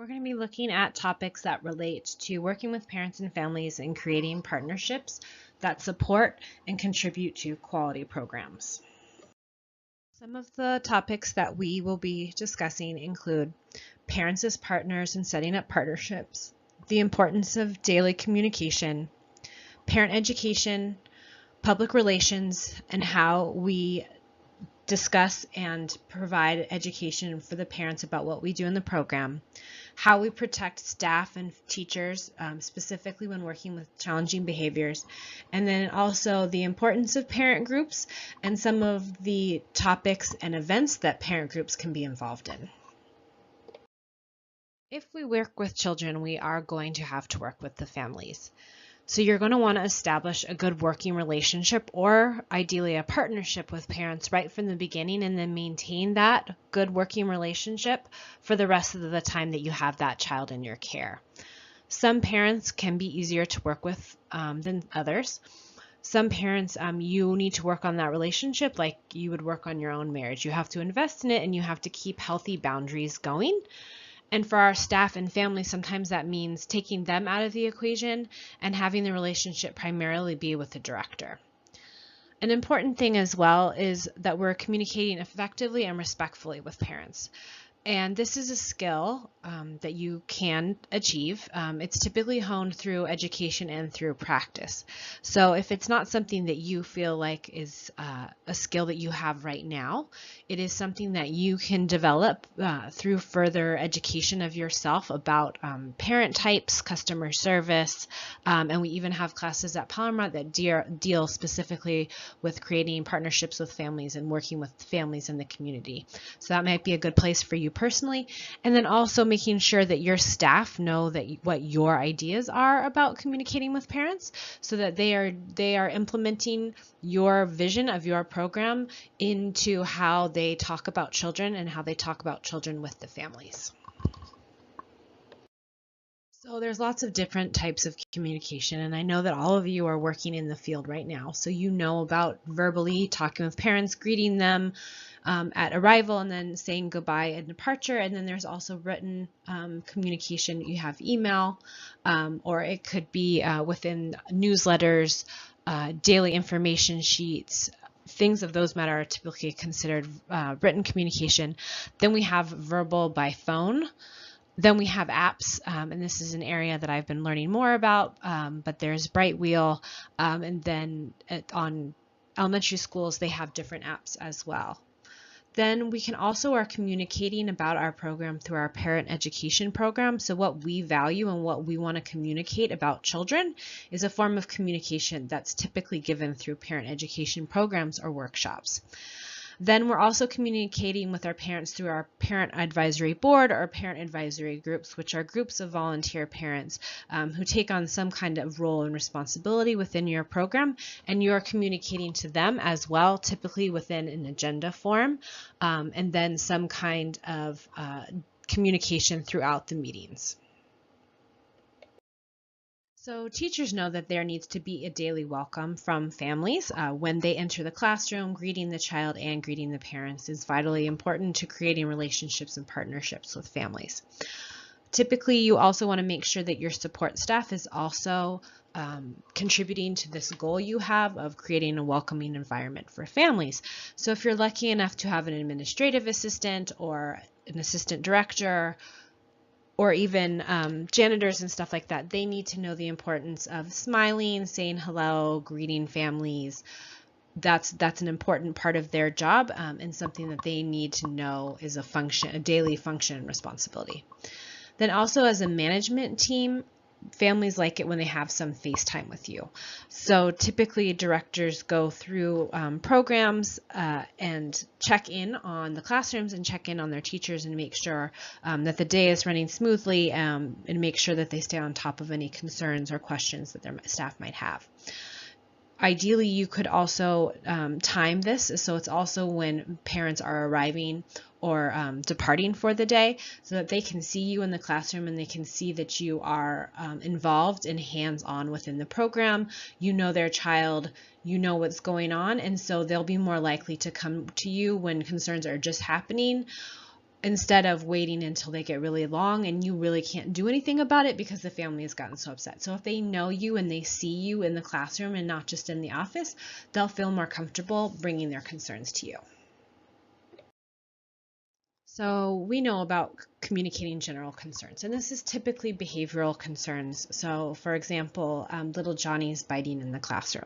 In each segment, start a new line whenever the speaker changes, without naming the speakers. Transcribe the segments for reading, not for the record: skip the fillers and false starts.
We're going to be looking at topics that relate to working with parents and families and creating partnerships that support and contribute to quality programs. Some of the topics that we will be discussing include parents as partners and setting up partnerships, the importance of daily communication, parent education, public relations, and how we discuss and provide education for the parents about what we do in the program, how we protect staff and teachers, specifically when working with challenging behaviors, and then also the importance of parent groups and some of the topics and events that parent groups can be involved in. If we work with children, we are going to have to work with the families. So you're going to want to establish a good working relationship or ideally a partnership with parents right from the beginning, and then maintain that good working relationship for the rest of the time that you have that child in your care. Some parents can be easier to work with than others. Some parents, you need to work on that relationship like you would work on your own marriage. You have to invest in it and you have to keep healthy boundaries going. And for our staff and family, sometimes that means taking them out of the equation and having the relationship primarily be with the director. An important thing as well is that we're communicating effectively and respectfully with parents. And this is a skill that you can achieve. It's typically honed through education and through practice. So if it's not something that you feel like is a skill that you have right now, it is something that you can develop through further education of yourself about parent types, customer service, and we even have classes at Palomar that deal specifically with creating partnerships with families and working with families in the community. So that might be a good place for you personally, and then also making sure that your staff know that what your ideas are about communicating with parents, so that they are implementing your vision of your program into how they talk about children and how they talk about children with the families. So there's lots of different types of communication, and I know that all of you are working in the field right now, so you know about verbally talking with parents, greeting them at arrival, and then saying goodbye at departure. And then there's also written communication. You have email, or it could be within newsletters, daily information sheets, things of those matter are typically considered written communication. Then we have verbal by phone. Then we have apps, and this is an area that I've been learning more about, but there's Brightwheel, and then on elementary schools, they have different apps as well. Then we can also are communicating about our program through our parent education program. So what we value and what we want to communicate about children is a form of communication that's typically given through parent education programs or workshops. Then we're also communicating with our parents through our parent advisory board or parent advisory groups, which are groups of volunteer parents who take on some kind of role and responsibility within your program, and you're communicating to them as well, typically within an agenda form, and then some kind of communication throughout the meetings. So teachers know that there needs to be a daily welcome from families when they enter the classroom. Greeting the child and greeting the parents is vitally important to creating relationships and partnerships with families. Typically, you also want to make sure that your support staff is also contributing to this goal you have of creating a welcoming environment for families. So if you're lucky enough to have an administrative assistant or an assistant director, or even janitors and stuff like that, they need to know the importance of smiling, saying hello, greeting families. That's an important part of their job, and something that they need to know is a daily function and responsibility. Then also as a management team, families like it when they have some face time with you. So typically directors go through programs and check in on the classrooms and check in on their teachers and make sure that the day is running smoothly, and make sure that they stay on top of any concerns or questions that their staff might have. Ideally, you could also time this, so it's also when parents are arriving or departing for the day, so that they can see you in the classroom and they can see that you are involved and hands-on within the program. You know their child, you know what's going on, and so they'll be more likely to come to you when concerns are just happening, instead of waiting until they get really long and you really can't do anything about it because the family has gotten so upset. So if they know you and they see you in the classroom and not just in the office, they'll feel more comfortable bringing their concerns to you. So we know about communicating general concerns, and this is typically behavioral concerns. So for example, little Johnny's biting in the classroom.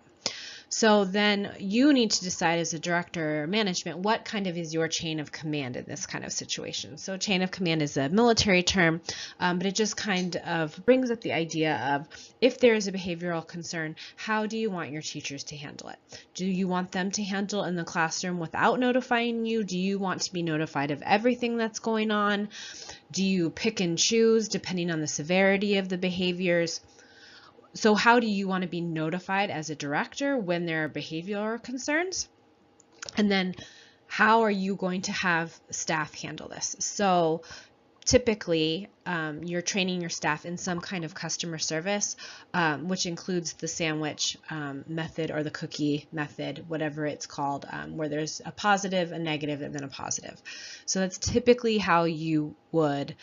So then you need to decide as a director or management what kind of is your chain of command in this kind of situation. So chain of command is a military term, but it just kind of brings up the idea of if there is a behavioral concern, how do you want your teachers to handle it? Do you want them to handle in the classroom without notifying you? Do you want to be notified of everything that's going on? Do you pick and choose depending on the severity of the behaviors? So how do you want to be notified as a director when there are behavioral concerns? And then how are you going to have staff handle this? So typically, you're training your staff in some kind of customer service, which includes the sandwich method or the cookie method, whatever it's called, where there's a positive, a negative, and then a positive. So that's typically how you would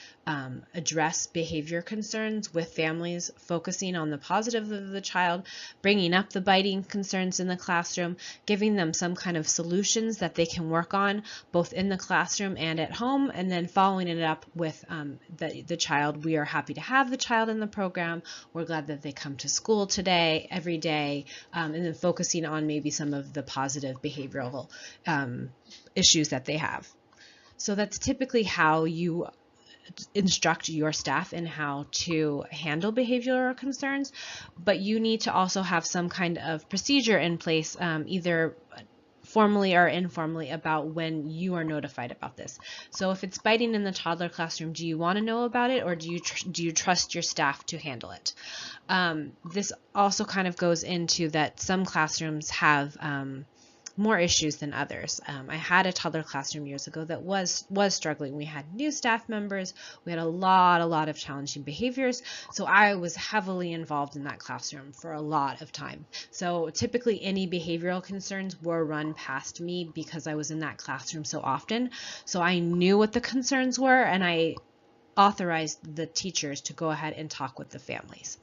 address behavior concerns with families, focusing on the positive of the child, bringing up the biting concerns in the classroom, giving them some kind of solutions that they can work on both in the classroom and at home, and then following it up with the child. We are happy to have the child in the program. We're glad that they come to school today, every day, and then focusing on maybe some of the positive behavioral issues that they have. So that's typically how you instruct your staff in how to handle behavioral concerns, but you need to also have some kind of procedure in place, either formally or informally, about when you are notified about this. So if it's biting in the toddler classroom, do you want to know about it, or do you trust your staff to handle it? This also kind of goes into that some classrooms have more issues than others. I had a toddler classroom years ago that was struggling. We had new staff members. We had a lot of challenging behaviors. So I was heavily involved in that classroom for a lot of time. So typically any behavioral concerns were run past me because I was in that classroom so often. So I knew what the concerns were, and I authorized the teachers to go ahead and talk with the families.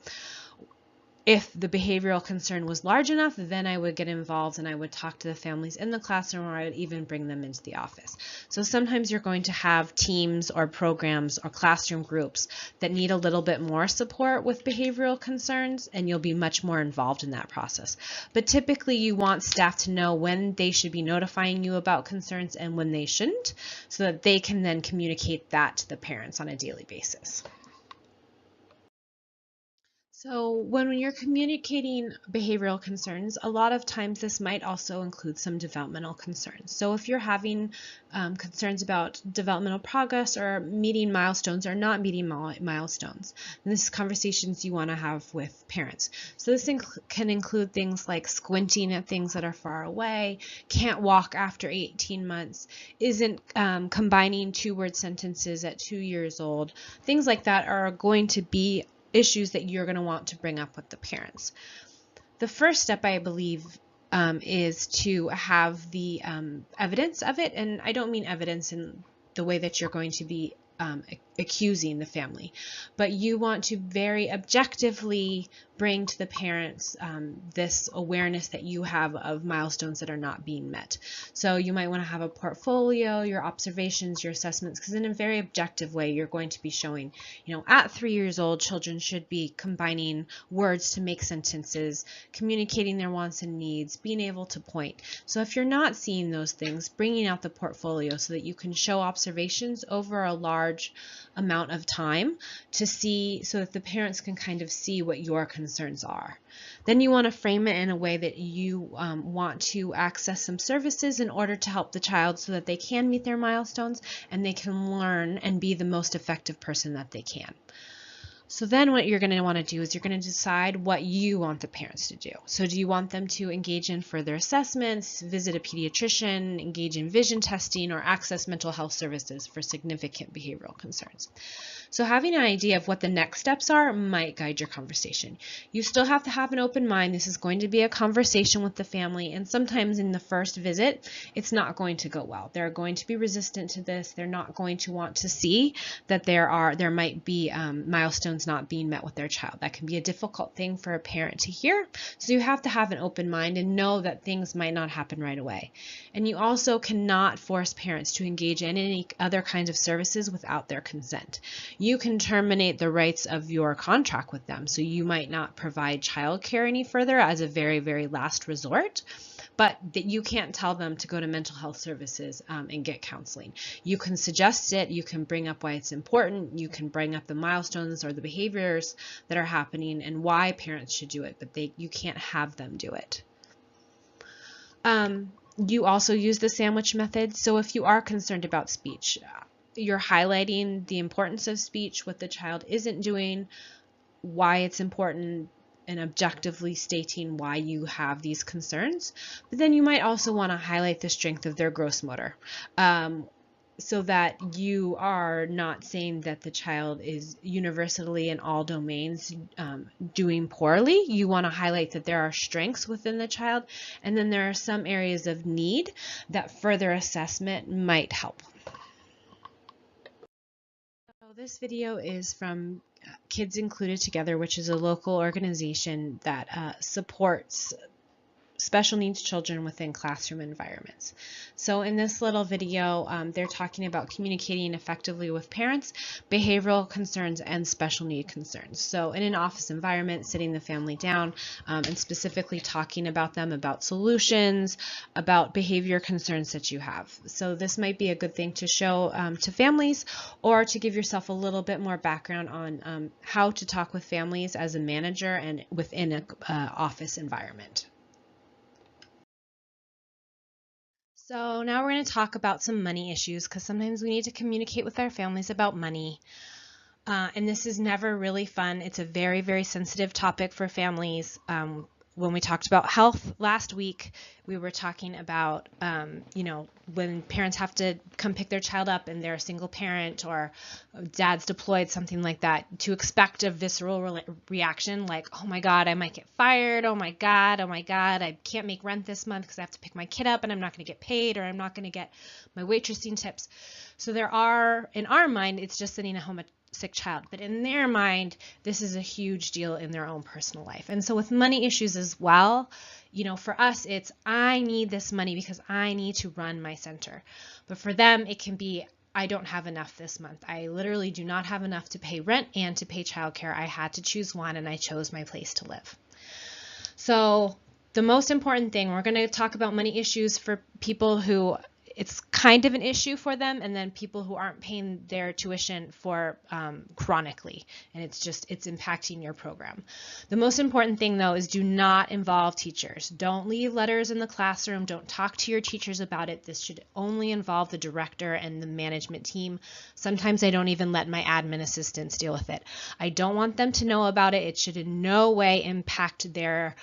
If the behavioral concern was large enough, then I would get involved and I would talk to the families in the classroom, or I would even bring them into the office. So sometimes you're going to have teams or programs or classroom groups that need a little bit more support with behavioral concerns, and you'll be much more involved in that process. But typically you want staff to know when they should be notifying you about concerns and when they shouldn't, so that they can then communicate that to the parents on a daily basis. So when you're communicating behavioral concerns, a lot of times this might also include some developmental concerns. So if you're having concerns about developmental progress or meeting milestones or not meeting milestones, and this is conversations you want to have with parents. So this can include things like squinting at things that are far away, can't walk after 18 months, isn't combining two-word sentences at 2 years old. Things like that are going to be issues that you're going to want to bring up with the parents. The first step, I believe, is to have the evidence of it, and I don't mean evidence in the way that you're going to be accusing the family, but you want to very objectively bring to the parents this awareness that you have of milestones that are not being met. So you might want to have a portfolio, your observations, your assessments, because in a very objective way, you're going to be showing, at 3 years old, children should be combining words to make sentences, communicating their wants and needs, being able to point. So if you're not seeing those things, bringing out the portfolio so that you can show observations over a large amount of time to see, so that the parents can kind of see what your concerns are. Then you want to frame it in a way that you want to access some services in order to help the child so that they can meet their milestones and they can learn and be the most effective person that they can. So then what you're going to want to do is you're going to decide what you want the parents to do. So do you want them to engage in further assessments, visit a pediatrician, engage in vision testing, or access mental health services for significant behavioral concerns? So having an idea of what the next steps are might guide your conversation. You still have to have an open mind. This is going to be a conversation with the family, and sometimes in the first visit, it's not going to go well. They're going to be resistant to this. They're not going to want to see that there might be milestones not being met with their child. That can be a difficult thing for a parent to hear. So you have to have an open mind and know that things might not happen right away. And you also cannot force parents to engage in any other kinds of services without their consent. You can terminate the rights of your contract with them. So you might not provide childcare any further as a very, very last resort, but that you can't tell them to go to mental health services and get counseling. You can suggest it, you can bring up why it's important, you can bring up the milestones or the behaviors that are happening and why parents should do it, but you can't have them do it. You also use the sandwich method. So if you are concerned about speech, you're highlighting the importance of speech, what the child isn't doing, why it's important, and objectively stating why you have these concerns. But then you might also want to highlight the strength of their gross motor, so that you are not saying that the child is universally in all domains doing poorly. You want to highlight that there are strengths within the child, and then there are some areas of need that further assessment might help. So this video is from Kids Included Together, which is a local organization that supports special needs children within classroom environments. So in this little video, they're talking about communicating effectively with parents, behavioral concerns, and special need concerns. So in an office environment, sitting the family down and specifically talking about them, about solutions, about behavior concerns that you have. So this might be a good thing to show to families, or to give yourself a little bit more background on how to talk with families as a manager and within an office environment. So now we're going to talk about some money issues, because sometimes we need to communicate with our families about money. And this is never really fun. It's a very, very sensitive topic for families. When we talked about health last week, we were talking about, when parents have to come pick their child up and they're a single parent, or dad's deployed, something like that, to expect a visceral reaction like, oh my God, I might get fired. Oh my God, I can't make rent this month because I have to pick my kid up and I'm not going to get paid, or I'm not going to get my waitressing tips. So in our mind, it's just sending home a sick child, but in their mind, this is a huge deal in their own personal life. And so with money issues as well, for us, it's, I need this money because I need to run my center. But for them, it can be, I don't have enough this month. I literally do not have enough to pay rent and to pay childcare. I had to choose one, and I chose my place to live. So the most important thing, we're going to talk about money issues for people who it's kind of an issue for them, and then people who aren't paying their tuition for chronically, and it's impacting your program. The most important thing, though, is do not involve teachers. Don't leave letters in the classroom. Don't talk to your teachers about it. This should only involve the director and the management team. Sometimes I don't even let my admin assistants deal with it. I don't want them to know about it. It should in no way impact their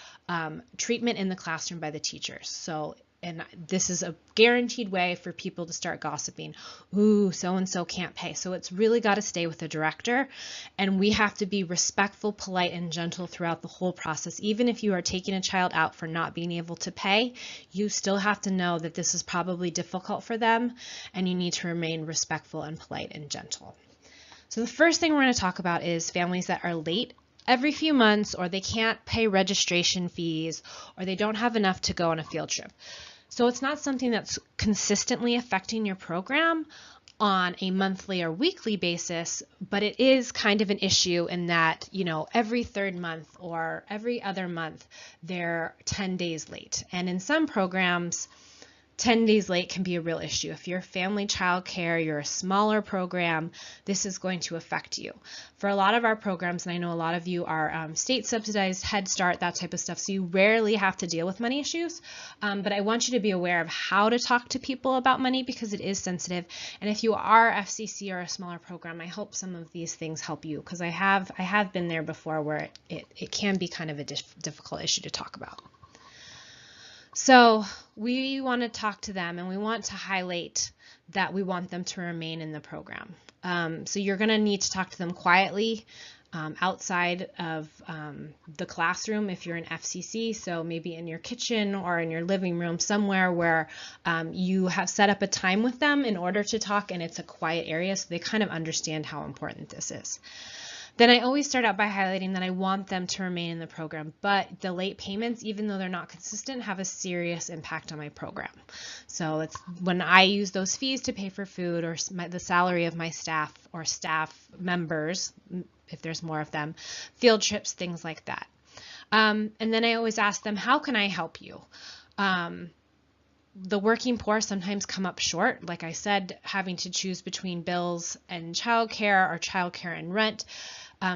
treatment in the classroom by the teachers. And this is a guaranteed way for people to start gossiping. Ooh, so-and-so can't pay. So it's really got to stay with the director. And we have to be respectful, polite, and gentle throughout the whole process. Even if you are taking a child out for not being able to pay, you still have to know that this is probably difficult for them, and you need to remain respectful and polite and gentle. So the first thing we're going to talk about is families that are late every few months, or they can't pay registration fees, or they don't have enough to go on a field trip. So it's not something that's consistently affecting your program on a monthly or weekly basis, but it is kind of an issue in that, every third month or every other month, they're 10 days late. And in some programs, 10 days late can be a real issue. If you're family childcare, you're a smaller program, this is going to affect you. For a lot of our programs, and I know a lot of you are state subsidized, Head Start, that type of stuff, so you rarely have to deal with money issues, but I want you to be aware of how to talk to people about money because it is sensitive. And if you are FCC or a smaller program, I hope some of these things help you, because I have been there before where it can be kind of a difficult issue to talk about. So we want to talk to them and we want to highlight that we want them to remain in the program. So you're going to need to talk to them quietly outside of the classroom if you're an FCC. So maybe in your kitchen or in your living room somewhere where you have set up a time with them in order to talk, and it's a quiet area so they kind of understand how important this is. Then I always start out by highlighting that I want them to remain in the program, but the late payments, even though they're not consistent, have a serious impact on my program. So it's when I use those fees to pay for food or the salary of my staff or staff members, if there's more of them, field trips, things like that. And then I always ask them, how can I help you? The working poor sometimes come up short. Like I said, having to choose between bills and childcare or childcare and rent.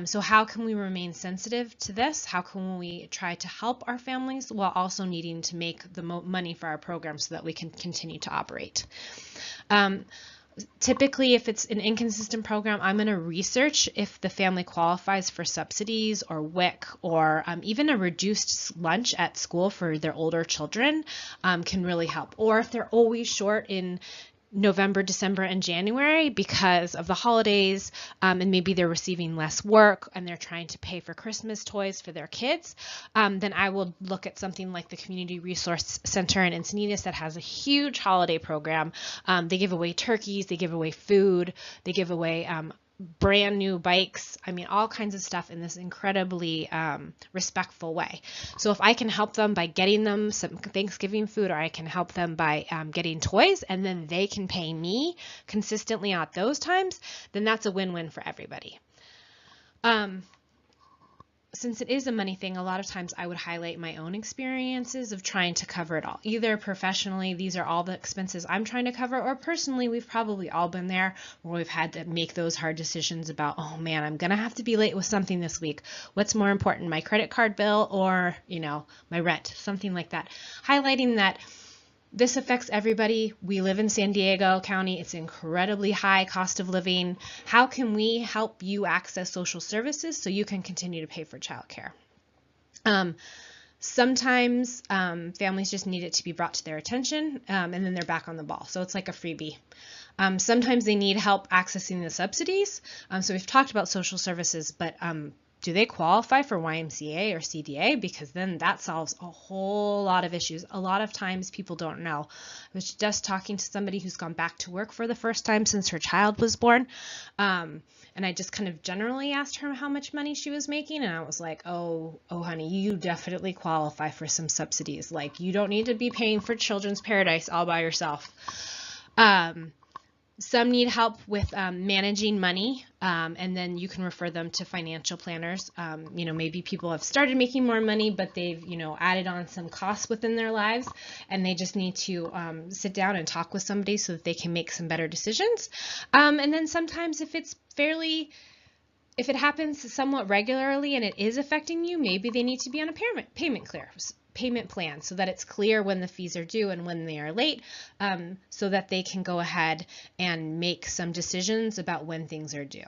So how can we remain sensitive to this? How can we try to help our families while also needing to make the money for our program so that we can continue to operate? Typically, if it's an inconsistent program, I'm going to research if the family qualifies for subsidies or WIC or even a reduced lunch at school for their older children can really help. Or if they're always short in November, December, and January because of the holidays, and maybe they're receiving less work and they're trying to pay for Christmas toys for their kids, then I will look at something like the Community Resource Center in Encinitas that has a huge holiday program. They give away turkeys, they give away food, they give away brand new bikes, I mean, all kinds of stuff in this incredibly respectful way. So if I can help them by getting them some Thanksgiving food, or I can help them by getting toys, and then they can pay me consistently at those times, then that's a win-win for everybody. Since it is a money thing, a lot of times I would highlight my own experiences of trying to cover it all. Either professionally, these are all the expenses I'm trying to cover, or personally, we've probably all been there where we've had to make those hard decisions about, oh man, I'm going to have to be late with something this week. What's more important, my credit card bill or, my rent, something like that. Highlighting that this affects everybody. We live in San Diego County. It's incredibly high cost of living. How can we help you access social services so you can continue to pay for childcare? Sometimes families just need it to be brought to their attention, and then they're back on the ball. So it's like a freebie. Sometimes they need help accessing the subsidies. So we've talked about social services, but do they qualify for YMCA or CDA? Because then that solves a whole lot of issues. A lot of times people don't know. I was just talking to somebody who's gone back to work for the first time since her child was born. And I just kind of generally asked her how much money she was making. And I was like, oh, honey, you definitely qualify for some subsidies. Like, you don't need to be paying for Children's Paradise all by yourself. Some need help with managing money, and then you can refer them to financial planners. Maybe people have started making more money, but they've, added on some costs within their lives, and they just need to sit down and talk with somebody so that they can make some better decisions. And then sometimes if it happens somewhat regularly and it is affecting you, maybe they need to be on a payment plan so that it's clear when the fees are due and when they are late, so that they can go ahead and make some decisions about when things are due.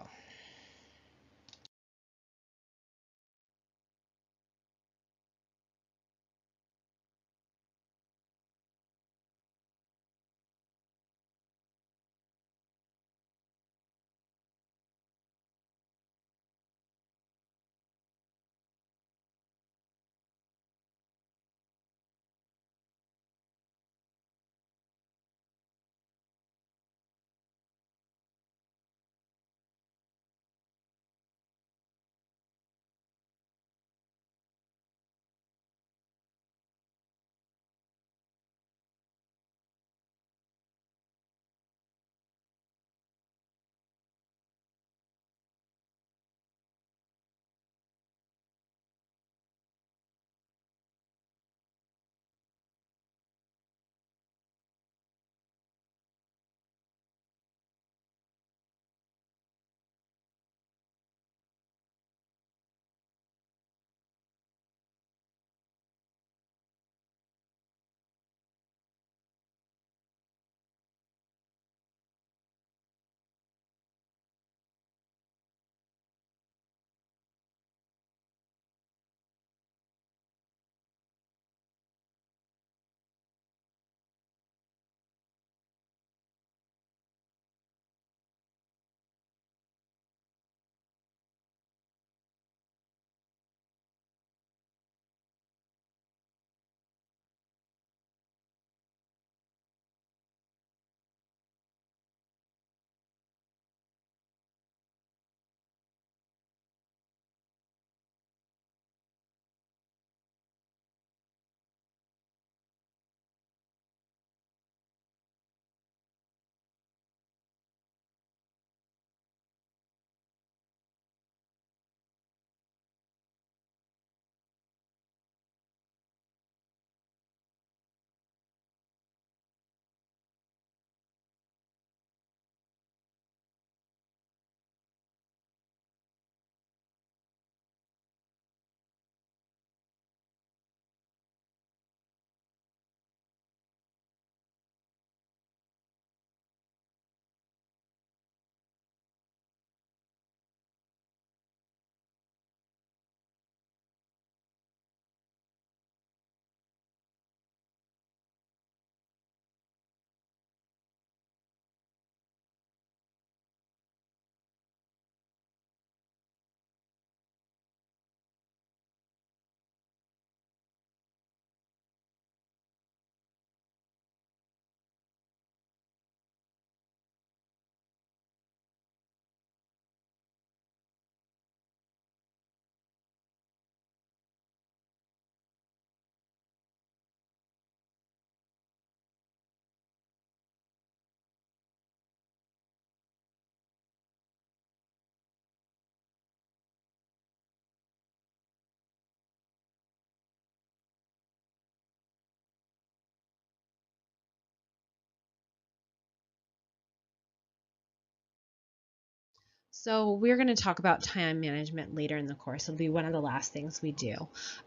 So we're going to talk about time management later in the course. It'll be one of the last things we do.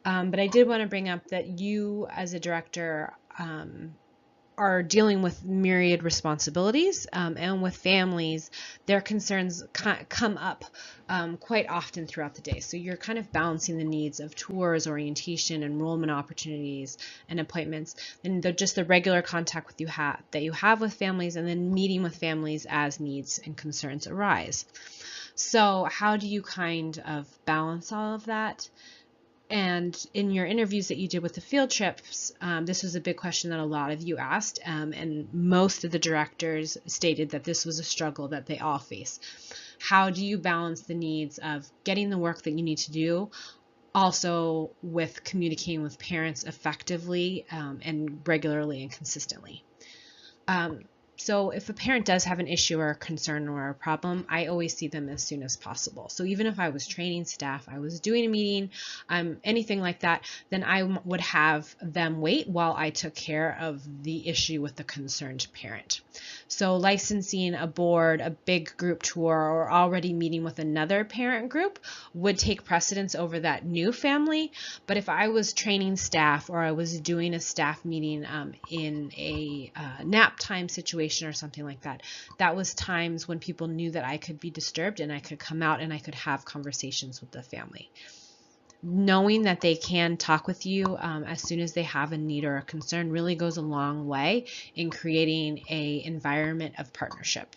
But I did want to bring up that you as a director are dealing with myriad responsibilities, and with families, their concerns come up quite often throughout the day. So you're kind of balancing the needs of tours, orientation, enrollment opportunities, and appointments, and just the regular contact that you have with families, and then meeting with families as needs and concerns arise. So how do you kind of balance all of that? And in your interviews that you did with the field trips, this was a big question that a lot of you asked, and most of the directors stated that this was a struggle that they all face. How do you balance the needs of getting the work that you need to do, also with communicating with parents effectively and regularly and consistently? So if a parent does have an issue or a concern or a problem, I always see them as soon as possible. So even if I was training staff, I was doing a meeting, anything like that, then I would have them wait while I took care of the issue with the concerned parent. So licensing a board, a big group tour, or already meeting with another parent group would take precedence over that new family. But if I was training staff or I was doing a staff meeting in a nap time situation or something like that, that was times when people knew that I could be disturbed and I could come out and I could have conversations with the family. Knowing that they can talk with you as soon as they have a need or a concern really goes a long way in creating an environment of partnership.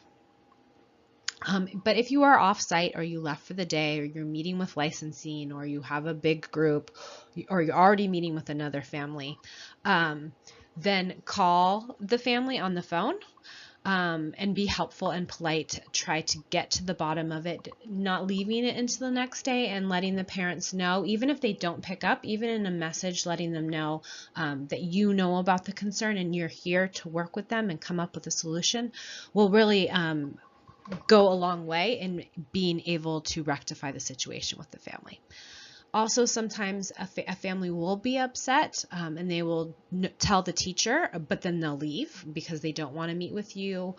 But if you are off-site or you left for the day or you're meeting with licensing or you have a big group or you're already meeting with another family, then call the family on the phone and be helpful and polite. Try to get to the bottom of it, not leaving it into the next day, and letting the parents know, even if they don't pick up, even in a message, letting them know that you know about the concern and you're here to work with them and come up with a solution will really go a long way in being able to rectify the situation with the family. Also, sometimes a family will be upset and they will tell the teacher, but then they'll leave because they don't want to meet with you,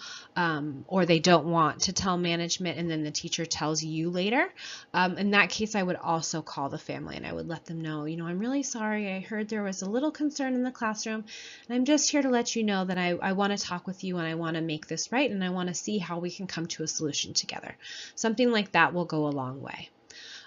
or they don't want to tell management, and then the teacher tells you later. In that case, I would also call the family and I would let them know, I'm really sorry. I heard there was a little concern in the classroom, and I'm just here to let you know that I want to talk with you and I want to make this right, and I want to see how we can come to a solution together. Something like that will go a long way.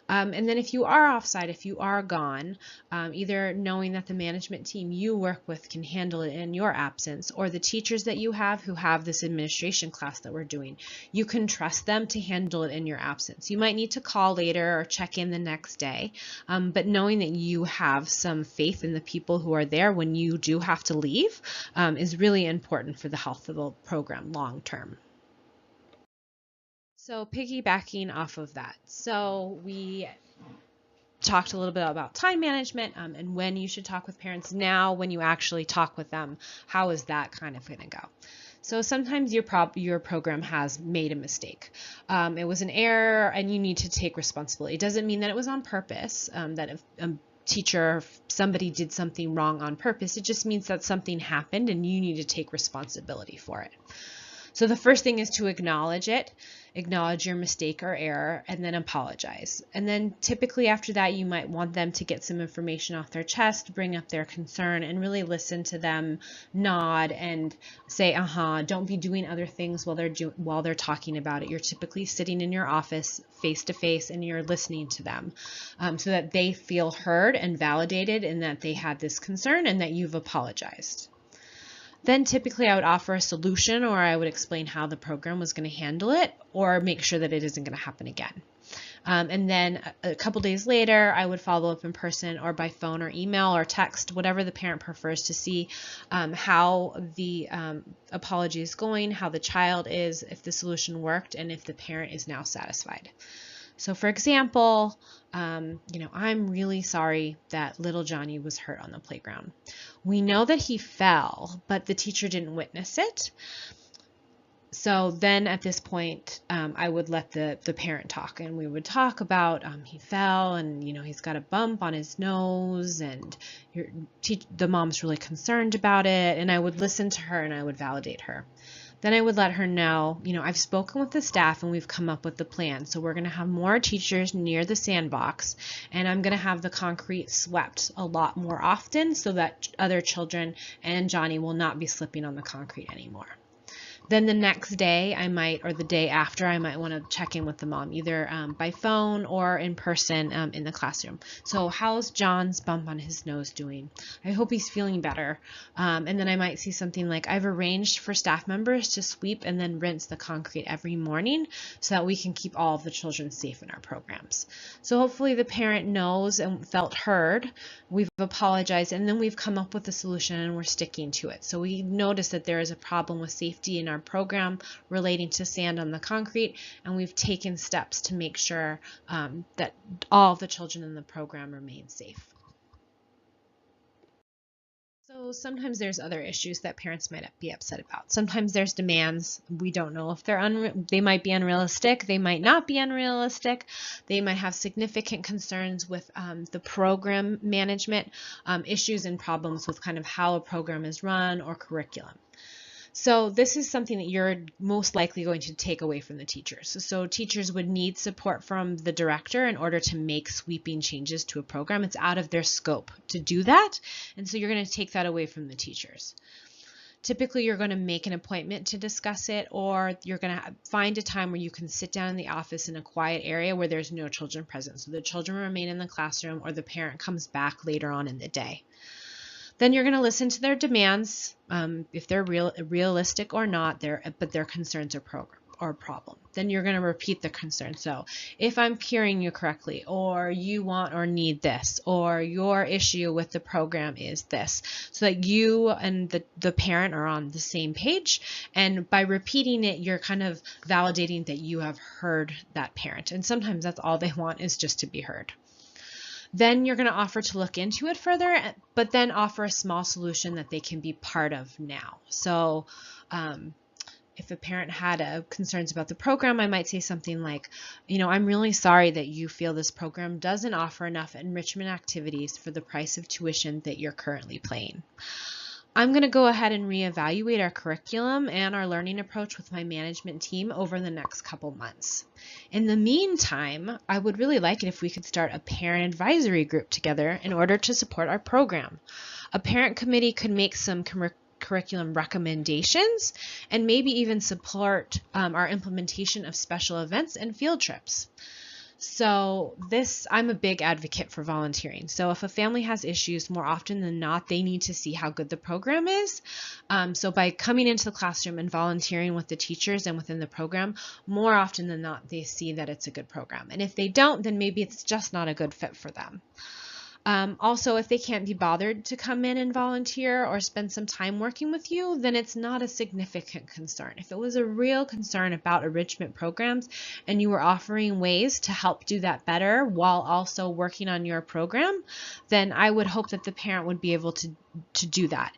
And then if you are offsite, if you are gone, either knowing that the management team you work with can handle it in your absence, or the teachers that you have who have this administration class that we're doing, you can trust them to handle it in your absence. You might need to call later or check in the next day, but knowing that you have some faith in the people who are there when you do have to leave is really important for the health of the program long term. So piggybacking off of that, so we talked a little bit about time management and when you should talk with parents. Now, when you actually talk with them, how is that kind of going to go? So sometimes your program has made a mistake. It was an error and you need to take responsibility. It doesn't mean that it was on purpose, that if a teacher, somebody did something wrong on purpose. It just means that something happened and you need to take responsibility for it. So the first thing is to acknowledge it, acknowledge your mistake or error, and then apologize. And then typically after that, you might want them to get some information off their chest, bring up their concern, and really listen to them, nod, and say, don't be doing other things while they're talking about it. You're typically sitting in your office face to face and you're listening to them so that they feel heard and validated and that they had this concern and that you've apologized. Then typically I would offer a solution, or I would explain how the program was going to handle it, or make sure that it isn't going to happen again. And then a couple days later, I would follow up in person or by phone or email or text, whatever the parent prefers, to see how the apology is going, how the child is, if the solution worked, and if the parent is now satisfied. So for example, I'm really sorry that little Johnny was hurt on the playground. We know that he fell, but the teacher didn't witness it. So then at this point, I would let the parent talk, and we would talk about he fell and, he's got a bump on his nose, and the mom's really concerned about it, and I would listen to her and I would validate her. Then I would let her know, I've spoken with the staff and we've come up with the plan. So we're going to have more teachers near the sandbox, and I'm going to have the concrete swept a lot more often so that other children and Johnny will not be slipping on the concrete anymore. Then the next day or the day after, I might want to check in with the mom, either by phone or in person in the classroom. So how's John's bump on his nose doing? I hope he's feeling better. And then I might see something like, I've arranged for staff members to sweep and then rinse the concrete every morning so that we can keep all of the children safe in our programs. So hopefully the parent knows and felt heard. We've apologized, and then we've come up with a solution and we're sticking to it. So we notice that there is a problem with safety in our program relating to sand on the concrete, and we've taken steps to make sure that all of the children in the program remain safe. So sometimes there's other issues that parents might be upset about. Sometimes there's demands. We don't know if they might be unrealistic. They might not be unrealistic. They might have significant concerns with the program management, issues and problems with kind of how a program is run or curriculum. So this is something that you're most likely going to take away from the teachers. So teachers would need support from the director in order to make sweeping changes to a program. It's out of their scope to do that, and so you're going to take that away from the teachers. Typically, you're going to make an appointment to discuss it, or you're going to find a time where you can sit down in the office in a quiet area where there's no children present. So the children remain in the classroom, or the parent comes back later on in the day. Then you're going to listen to their demands, if they're realistic or not, but their concerns or problem. Then you're going to repeat the concern. So if I'm hearing you correctly, or you want or need this, or your issue with the program is this, so that you and the parent are on the same page. And by repeating it, you're kind of validating that you have heard that parent. And sometimes that's all they want, is just to be heard. Then you're going to offer to look into it further, but then offer a small solution that they can be part of now. So if a parent had concerns about the program, I might say something like, I'm really sorry that you feel this program doesn't offer enough enrichment activities for the price of tuition that you're currently paying. I'm going to go ahead and reevaluate our curriculum and our learning approach with my management team over the next couple months. In the meantime, I would really like it if we could start a parent advisory group together in order to support our program. A parent committee could make some curriculum recommendations and maybe even support our implementation of special events and field trips. So I'm a big advocate for volunteering. So if a family has issues, more often than not, they need to see how good the program is. So by coming into the classroom and volunteering with the teachers and within the program, more often than not, they see that it's a good program. And if they don't, then maybe it's just not a good fit for them. Also, if they can't be bothered to come in and volunteer or spend some time working with you, then it's not a significant concern. If it was a real concern about enrichment programs and you were offering ways to help do that better while also working on your program, then I would hope that the parent would be able to do that.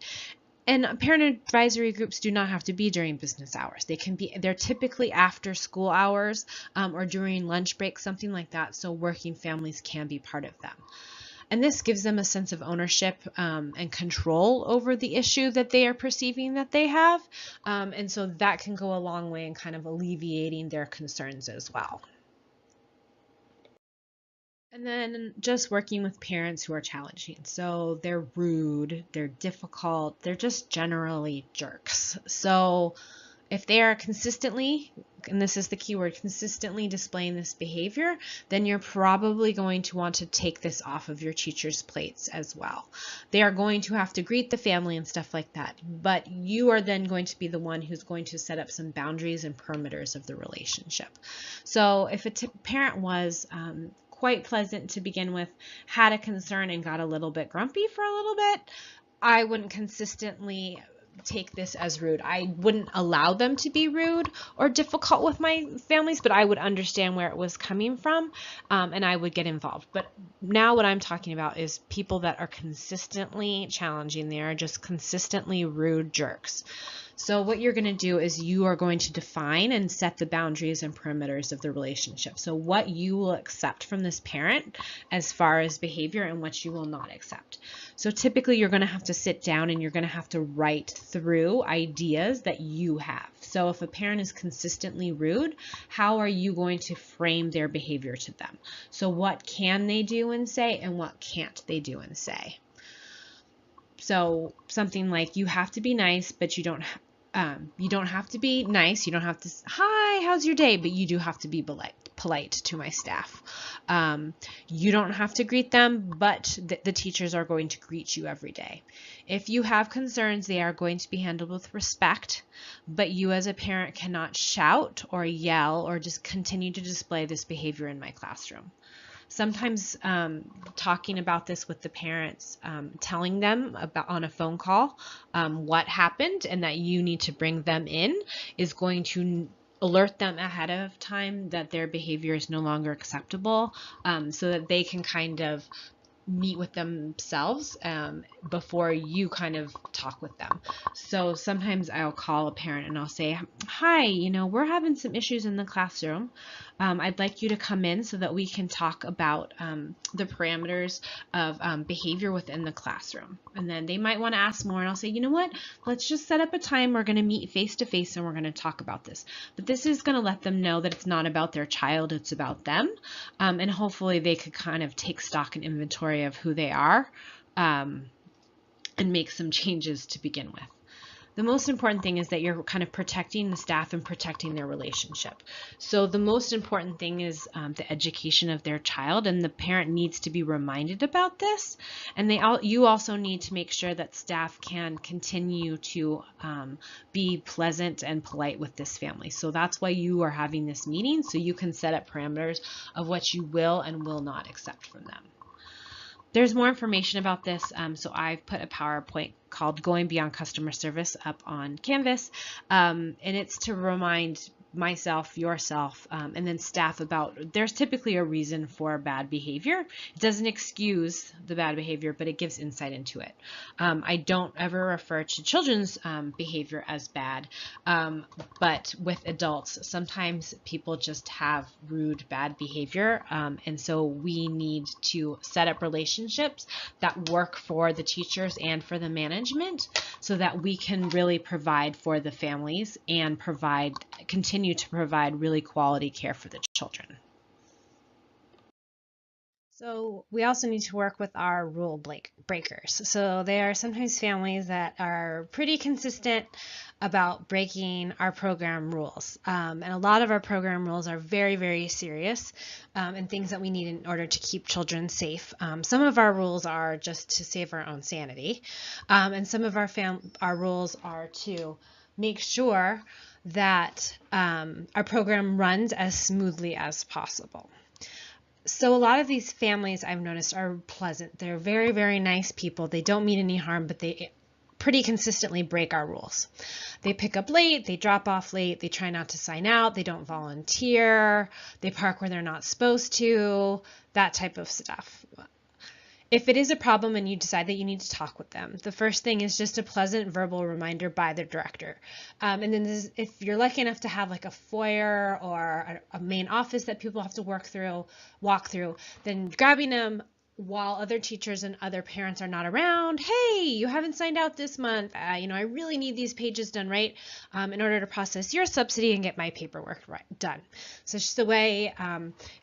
And parent advisory groups do not have to be during business hours. They're typically after school hours or during lunch break, something like that, so working families can be part of them. And this gives them a sense of ownership and control over the issue that they are perceiving that they have. And so that can go a long way in kind of alleviating their concerns as well. And then just working with parents who are challenging. So they're rude, they're difficult, they're just generally jerks. So if they are consistently, and this is the key word, consistently displaying this behavior, then you're probably going to want to take this off of your teacher's plates as well. They are going to have to greet the family and stuff like that, but you are then going to be the one who's going to set up some boundaries and perimeters of the relationship. So if a parent was quite pleasant to begin with, had a concern and got a little bit grumpy for a little bit, I wouldn't consistently take this as rude. I wouldn't allow them to be rude or difficult with my families, but I would understand where it was coming from, and I would get involved. But now what I'm talking about is people that are consistently challenging. They are just consistently rude jerks. So what you're going to do is you are going to define and set the boundaries and perimeters of the relationship. So what you will accept from this parent as far as behavior and what you will not accept. So typically you're going to have to sit down and you're going to have to write through ideas that you have. So if a parent is consistently rude, how are you going to frame their behavior to them? So what can they do and say, and what can't they do and say? So something like, you have to be nice, but you don't have to be nice. You don't have to, hi, how's your day? But you do have to be polite to my staff. You don't have to greet them, but the teachers are going to greet you every day. If you have concerns, they are going to be handled with respect, but you as a parent cannot shout or yell or just continue to display this behavior in my classroom. Sometimes talking about this with the parents, telling them about on a phone call what happened and that you need to bring them in is going to alert them ahead of time that their behavior is no longer acceptable, so that they can kind of meet with themselves before you kind of talk with them. So sometimes I'll call a parent and I'll say, hi, we're having some issues in the classroom. I'd like you to come in so that we can talk about the parameters of behavior within the classroom. And then they might want to ask more, and I'll say, you know what, let's just set up a time. We're going to meet face to face and we're going to talk about this. But this is going to let them know that it's not about their child, it's about them. And hopefully they could kind of take stock and inventory of who they are and make some changes to begin with. The most important thing is that you're kind of protecting the staff and protecting their relationship. So the most important thing is the education of their child, and the parent needs to be reminded about this. And you also need to make sure that staff can continue to be pleasant and polite with this family. So that's why you are having this meeting, so you can set up parameters of what you will and will not accept from them. There's more information about this, so I've put a PowerPoint called Going Beyond Customer Service up on Canvas, and it's to remind myself, yourself, and then staff about there's typically a reason for bad behavior. It doesn't excuse the bad behavior, but it gives insight into it. I don't ever refer to children's behavior as bad, but with adults, sometimes people just have rude, bad behavior, and so we need to set up relationships that work for the teachers and for the management so that we can really provide for the families and continue to provide really quality care for the children. So we also need to work with our rule breakers. So there are sometimes families that are pretty consistent about breaking our program rules. And a lot of our program rules are very, very serious and things that we need in order to keep children safe. Some of our rules are just to save our own sanity. And some of our rules are to make sure that our program runs as smoothly as possible. So a lot of these families I've noticed are pleasant. They're very, very nice people. They don't mean any harm, but they pretty consistently break our rules. They pick up late, they drop off late, they try not to sign out, they don't volunteer, they park where they're not supposed to, that type of stuff. If it is a problem and you decide that you need to talk with them, the first thing is just a pleasant verbal reminder by the director. And then if you're lucky enough to have like a foyer or a main office that people have to walk through, then grabbing them while other teachers and other parents are not around. Hey, you haven't signed out this month. I really need these pages done right in order to process your subsidy and get my paperwork done. So it's just a way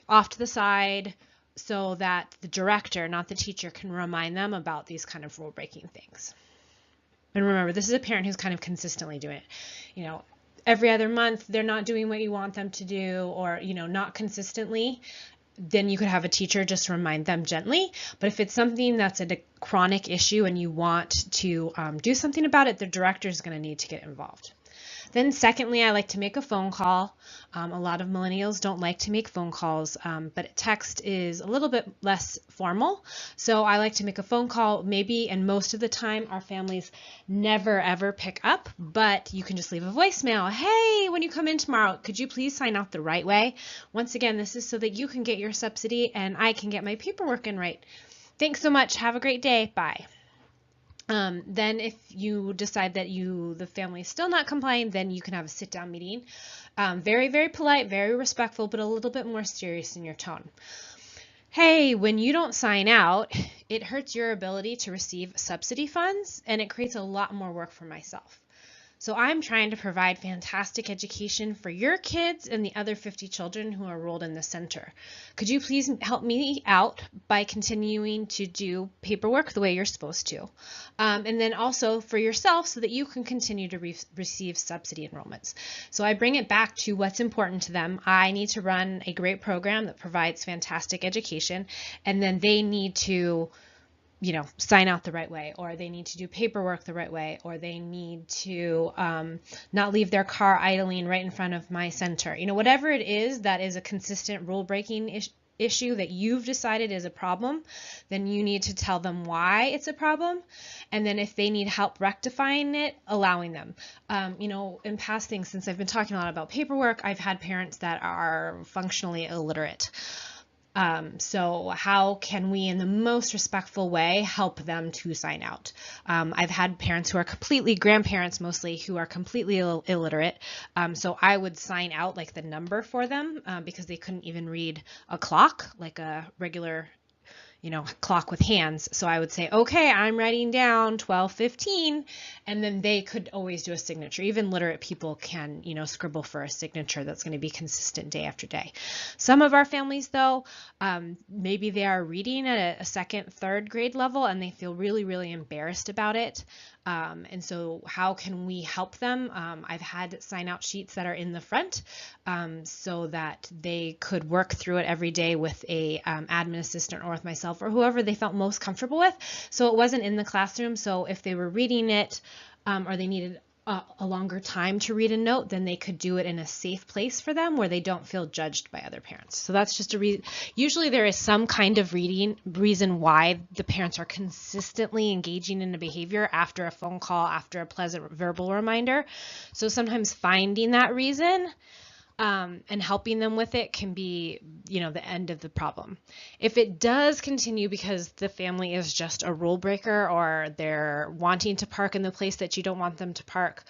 off to the side, so that the director, not the teacher, can remind them about these kind of rule-breaking things. And remember, this is a parent who's kind of consistently doing it. Every other month they're not doing what you want them to do, or not consistently, then you could have a teacher just remind them gently. But if it's something that's a chronic issue and you want to do something about it, the director is going to need to get involved. Then secondly, I like to make a phone call. A lot of millennials don't like to make phone calls, but text is a little bit less formal. So I like to make a phone call maybe, and most of the time our families never ever pick up, but you can just leave a voicemail. Hey, when you come in tomorrow, could you please sign out the right way? Once again, this is so that you can get your subsidy and I can get my paperwork in right. Thanks so much. Have a great day. Bye. Then if you decide that the family is still not complying, then you can have a sit-down meeting. Very, very polite, very respectful, but a little bit more serious in your tone. Hey, when you don't sign out, it hurts your ability to receive subsidy funds, and it creates a lot more work for myself. So I'm trying to provide fantastic education for your kids and the other 50 children who are enrolled in the center. Could you please help me out by continuing to do paperwork the way you're supposed to? And then also for yourself so that you can continue to receive subsidy enrollments. So I bring it back to what's important to them. I need to run a great program that provides fantastic education, and then they need to sign out the right way, or they need to do paperwork the right way, or they need to not leave their car idling right in front of my center. Whatever it is that is a consistent rule breaking issue that you've decided is a problem, then you need to tell them why it's a problem. And then if they need help rectifying it, allowing them. In past things, since I've been talking a lot about paperwork, I've had parents that are functionally illiterate. So how can we, in the most respectful way, help them to sign out? I've had parents who are grandparents mostly, who are completely illiterate. So I would sign out like the number for them because they couldn't even read a clock, like a regular clock with hands. So I would say, okay, I'm writing down 12:15, and then they could always do a signature. Even literate people can, scribble for a signature that's going to be consistent day after day. Some of our families, though, maybe they are reading at a second, third grade level, and they feel really, really embarrassed about it. And so how can we help them? I've had sign out sheets that are in the front so that they could work through it every day with a admin assistant or with myself or whoever they felt most comfortable with. So it wasn't in the classroom. So if they were reading it or they needed a longer time to read a note, then they could do it in a safe place for them where they don't feel judged by other parents. So that's just a reason. Usually there is some kind of reason why the parents are consistently engaging in a behavior after a phone call, after a pleasant verbal reminder. So sometimes finding that reason and helping them with it can be, the end of the problem. If it does continue because the family is just a rule breaker, or they're wanting to park in the place that you don't want them to park,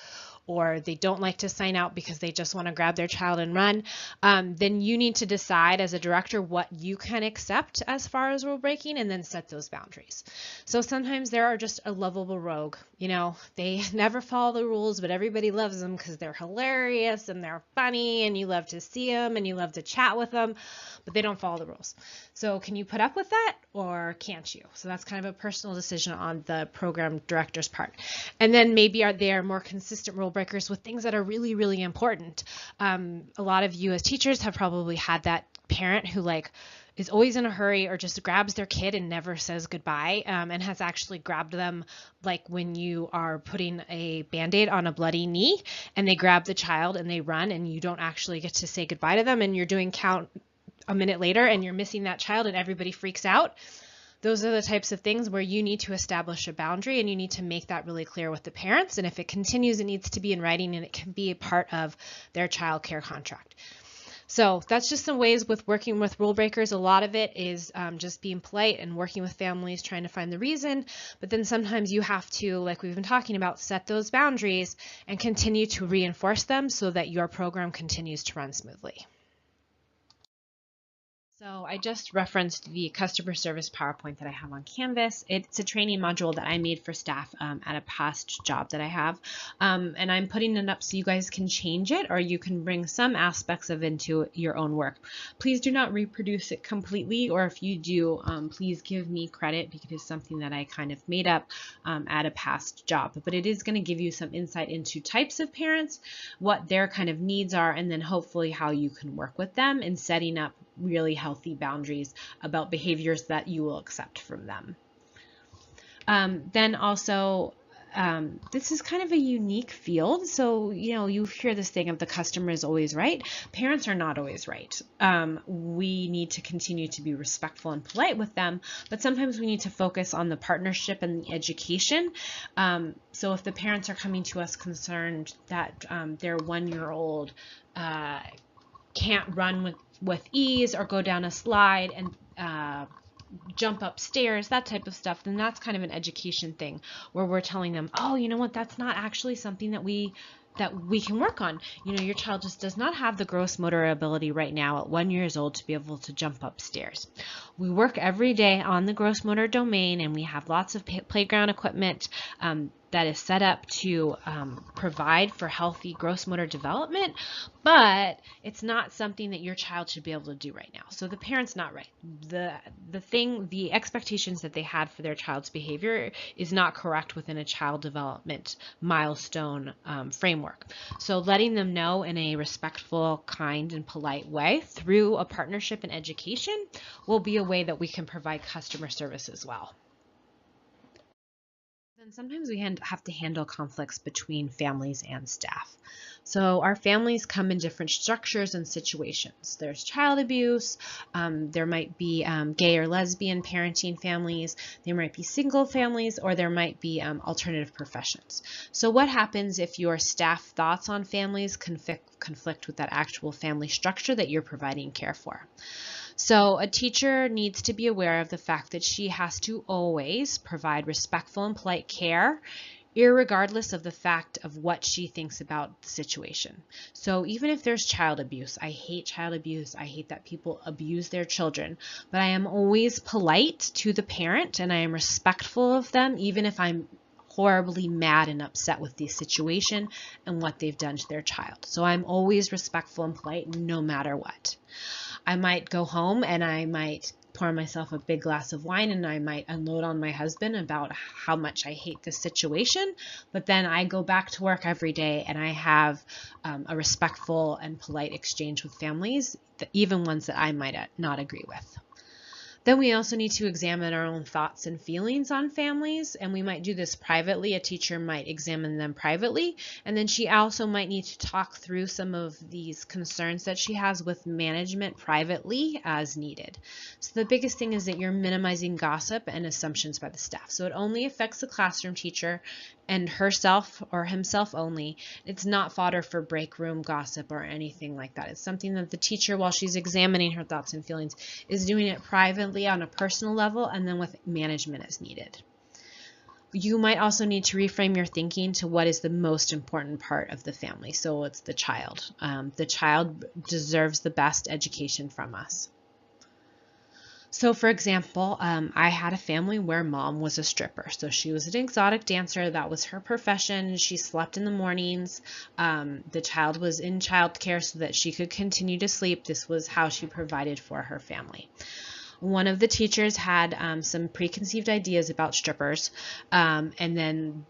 or they don't like to sign out because they just want to grab their child and run, then you need to decide as a director what you can accept as far as rule breaking, and then set those boundaries. So sometimes there are just a lovable rogue. They never follow the rules, but everybody loves them because they're hilarious and they're funny and you love to see them and you love to chat with them, but they don't follow the rules. So can you put up with that, or can't you? So that's kind of a personal decision on the program director's part. And then maybe they are more consistent rule breakers with things that are really, really important. A lot of you as teachers have probably had that parent who is always in a hurry, or just grabs their kid and never says goodbye, and has actually grabbed them when you are putting a Band-Aid on a bloody knee, and they grab the child and they run, and you don't actually get to say goodbye to them, and you're doing count a minute later and you're missing that child and everybody freaks out. Those are the types of things where you need to establish a boundary, and you need to make that really clear with the parents. And if it continues, it needs to be in writing, and it can be a part of their child care contract. So that's just some ways with working with rule breakers. A lot of it is just being polite and working with families, trying to find the reason. But then sometimes you have to, like we've been talking about, set those boundaries and continue to reinforce them so that your program continues to run smoothly. So I just referenced the customer service PowerPoint that I have on Canvas. It's a training module that I made for staff at a past job that I have. And I'm putting it up so you guys can change it, or you can bring some aspects of it into your own work. Please do not reproduce it completely, or if you do, please give me credit because it's something that I kind of made up at a past job. But it is going to give you some insight into types of parents, what their kind of needs are, and then hopefully how you can work with them in setting up really healthy boundaries about behaviors that you will accept from them. Then also, this is kind of a unique field. So, you hear this thing of the customer is always right. Parents are not always right. We need to continue to be respectful and polite with them, but sometimes we need to focus on the partnership and the education. So if the parents are coming to us concerned that their 1-year-old can't run with ease, or go down a slide and jump upstairs, that type of stuff, then that's kind of an education thing where we're telling them, oh, you know what, that's not actually something that we that we can work on. Your child just does not have the gross motor ability right now at 1 year old to be able to jump upstairs. We work every day on the gross motor domain, and we have lots of playground equipment that is set up to provide for healthy gross motor development, but it's not something that your child should be able to do right now. So the parent's not right. The expectations that they had for their child's behavior is not correct within a child development milestone framework. So letting them know in a respectful, kind, and polite way through a partnership in education will be a way that we can provide customer service as well. And sometimes we have to handle conflicts between families and staff. So our families come in different structures and situations. There's child abuse, there might be gay or lesbian parenting families, there might be single families, or there might be alternative professions. So what happens if your staff thoughts on families conflict with that actual family structure that you're providing care for? So a teacher needs to be aware of the fact that she has to always provide respectful and polite care, irregardless of the fact of what she thinks about the situation. So even if there's child abuse, I hate child abuse, I hate that people abuse their children, but I am always polite to the parent and I am respectful of them, even if I'm horribly mad and upset with the situation and what they've done to their child. So I'm always respectful and polite no matter what. I might go home and I might pour myself a big glass of wine and I might unload on my husband about how much I hate this situation, but then I go back to work every day and I have a respectful and polite exchange with families, even ones that I might not agree with. Then we also need to examine our own thoughts and feelings on families, and we might do this privately. A teacher might examine them privately, and then she also might need to talk through some of these concerns that she has with management privately as needed. So the biggest thing is that you're minimizing gossip and assumptions by the staff. So it only affects the classroom teacher and herself or himself only. It's not fodder for break room gossip or anything like that. It's something that the teacher, while she's examining her thoughts and feelings, is doing it privately on a personal level and then with management as needed. You might also need to reframe your thinking to what is the most important part of the family. So it's the child. The child deserves the best education from us. So for example, I had a family where mom was a stripper. So she was an exotic dancer. That was her profession. She slept in the mornings. The child was in childcare so that she could continue to sleep. This was how she provided for her family. One of the teachers had some preconceived ideas about strippers, and then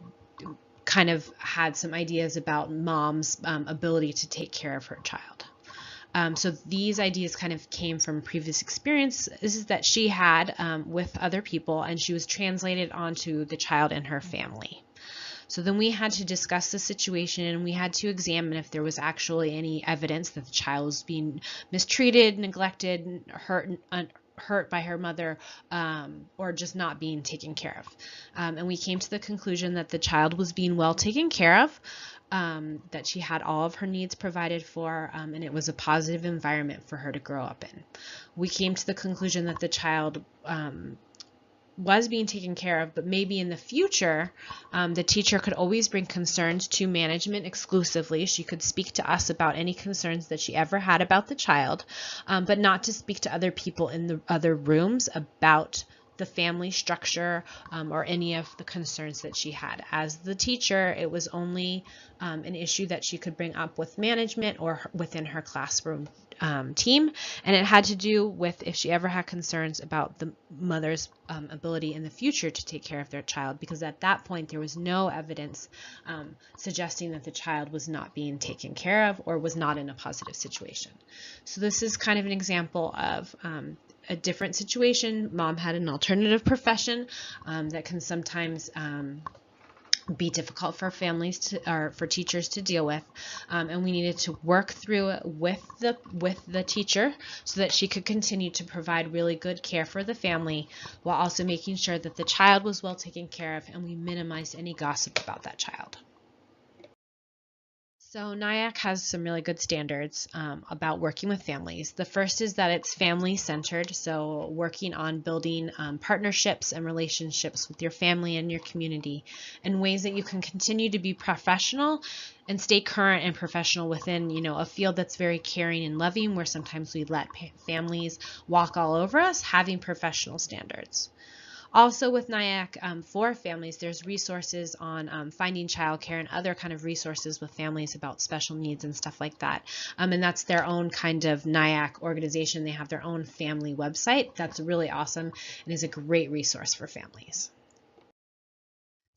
kind of had some ideas about mom's ability to take care of her child. So these ideas kind of came from previous experiences that she had with other people, and she was translated onto the child and her family. So then we had to discuss the situation and we had to examine if there was actually any evidence that the child was being mistreated, neglected, hurt by her mother, or just not being taken care of. And we came to the conclusion that the child was being well taken care of, that she had all of her needs provided for, and it was a positive environment for her to grow up in. We came to the conclusion that the child was being taken care of, but maybe in the future, the teacher could always bring concerns to management exclusively. She could speak to us about any concerns that she ever had about the child, but not to speak to other people in the other rooms about the family structure or any of the concerns that she had. As the teacher, it was only an issue that she could bring up with management or within her classroom team, and it had to do with if she ever had concerns about the mother's ability in the future to take care of their child, because at that point there was no evidence suggesting that the child was not being taken care of or was not in a positive situation. So this is kind of an example of a different situation. Mom had an alternative profession that can sometimes be difficult for families to, or for teachers to deal with, and we needed to work through it with the teacher so that she could continue to provide really good care for the family while also making sure that the child was well taken care of and we minimized any gossip about that child. So NIAC has some really good standards about working with families. The first is that it's family centered, so working on building partnerships and relationships with your family and your community in ways that you can continue to be professional and stay current and professional within, a field that's very caring and loving, where sometimes we let families walk all over us, having professional standards. Also with NIAC for families, there's resources on finding childcare and other kind of resources with families about special needs and stuff like that. And that's their own kind of NIAC organization. They have their own family website. That's really awesome and is a great resource for families.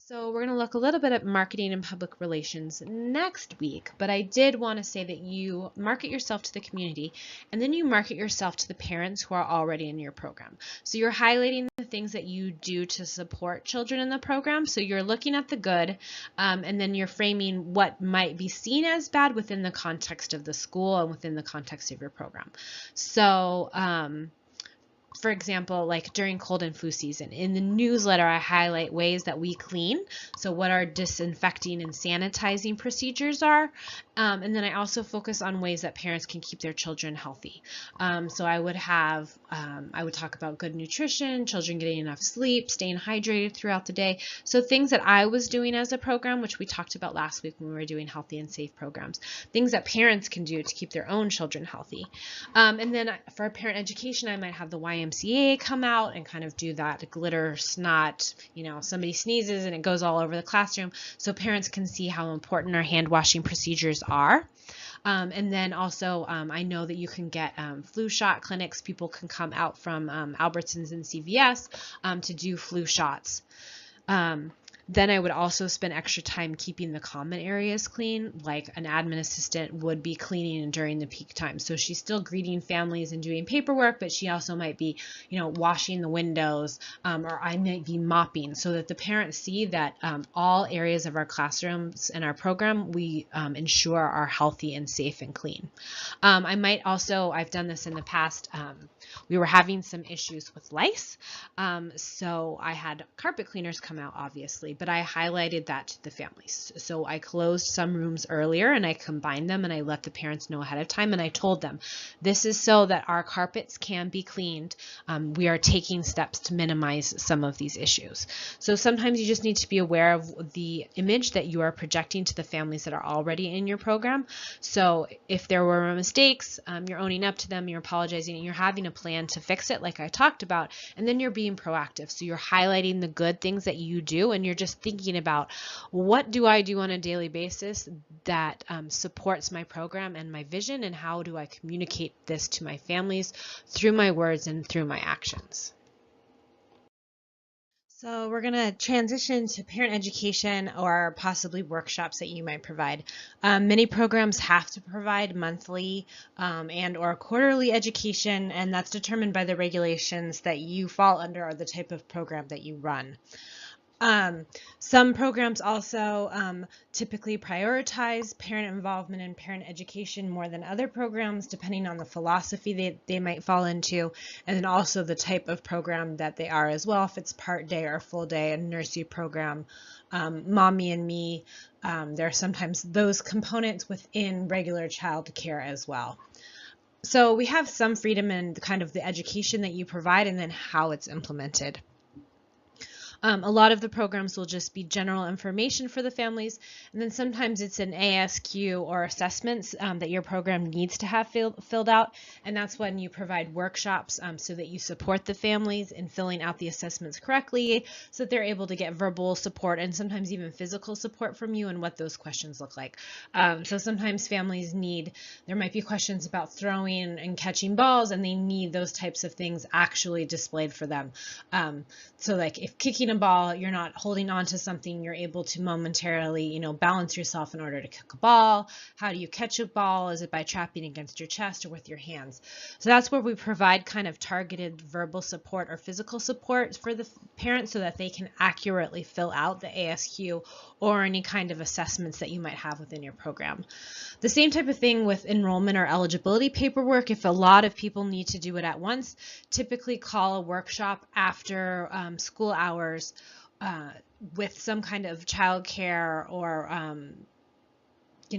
So we're going to look a little bit at marketing and public relations next week, but I did want to say that you market yourself to the community and then you market yourself to the parents who are already in your program. So you're highlighting the things that you do to support children in the program. So you're looking at the good and then you're framing what might be seen as bad within the context of the school and within the context of your program. So, for example, like during cold and flu season, in the newsletter, I highlight ways that we clean. So what our disinfecting and sanitizing procedures are. And then I also focus on ways that parents can keep their children healthy. So I would talk about good nutrition, children getting enough sleep, staying hydrated throughout the day. So things that I was doing as a program, which we talked about last week when we were doing healthy and safe programs, things that parents can do to keep their own children healthy. And then for parent education, I might have the YMCA come out and kind of do that glitter snot, somebody sneezes and it goes all over the classroom, so parents can see how important our hand washing procedures are. And then also, I know that you can get flu shot clinics. People can come out from Albertsons and CVS to do flu shots. Then I would also spend extra time keeping the common areas clean, like an admin assistant would be cleaning during the peak time. So she's still greeting families and doing paperwork, but she also might be, washing the windows, or I might be mopping, so that the parents see that all areas of our classrooms and our program, we ensure are healthy and safe and clean. I might also, I've done this in the past, we were having some issues with lice, so I had carpet cleaners come out, obviously, but I highlighted that to the families. So I closed some rooms earlier and I combined them and I let the parents know ahead of time, and I told them, this is so that our carpets can be cleaned. We are taking steps to minimize some of these issues. So sometimes you just need to be aware of the image that you are projecting to the families that are already in your program. So if there were mistakes, you're owning up to them, you're apologizing, and you're having a plan to fix it like I talked about, and then you're being proactive. So you're highlighting the good things that you do, and you're just thinking about, what do I do on a daily basis that supports my program and my vision, and how do I communicate this to my families through my words and through my actions. So we're going to transition to parent education or possibly workshops that you might provide. Many programs have to provide monthly and or quarterly education, and that's determined by the regulations that you fall under or the type of program that you run. Some programs also typically prioritize parent involvement and parent education more than other programs, depending on the philosophy they might fall into, and then also the type of program that they are as well. If it's part day or full day, a nursery program, Mommy and Me, there are sometimes those components within regular child care as well. So we have some freedom in kind of the education that you provide and then how it's implemented. A lot of the programs will just be general information for the families, and then sometimes it's an ASQ or assessments that your program needs to have filled out, and that's when you provide workshops so that you support the families in filling out the assessments correctly, so that they're able to get verbal support and sometimes even physical support from you and what those questions look like. So sometimes families there might be questions about throwing and catching balls, and they need those types of things actually displayed for them. So like if kicking a ball, you're not holding on to something, you're able to momentarily, balance yourself in order to kick a ball. How do you catch a ball? Is it by trapping against your chest or with your hands? So that's where we provide kind of targeted verbal support or physical support for the parents so that they can accurately fill out the ASQ or any kind of assessments that you might have within your program. The same type of thing with enrollment or eligibility paperwork. If a lot of people need to do it at once, typically call a workshop after school hours with some kind of childcare or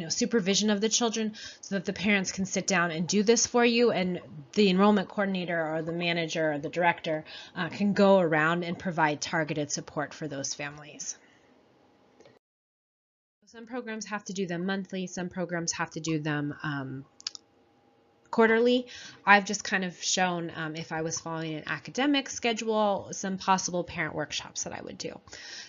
supervision of the children so that the parents can sit down and do this for you, and the enrollment coordinator or the manager or the director can go around and provide targeted support for those families. Some programs have to do them monthly, some programs have to do them quarterly. I've just kind of shown, if I was following an academic schedule, some possible parent workshops that I would do.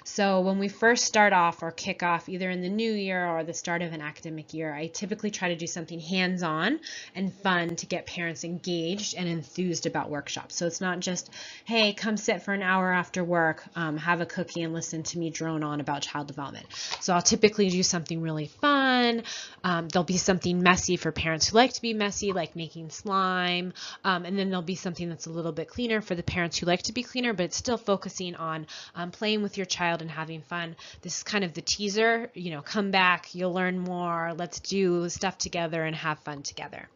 So when we first start off or kick off either in the new year or the start of an academic year, I typically try to do something hands-on and fun to get parents engaged and enthused about workshops. So it's not just, hey, come sit for an hour after work, have a cookie and listen to me drone on about child development. So I'll typically do something really fun. There'll be something messy for parents who like to be messy, like making slime, and then there'll be something that's a little bit cleaner for the parents who like to be cleaner, but it's still focusing on playing with your child and having fun. This is kind of the teaser, come back, you'll learn more, let's do stuff together and have fun together.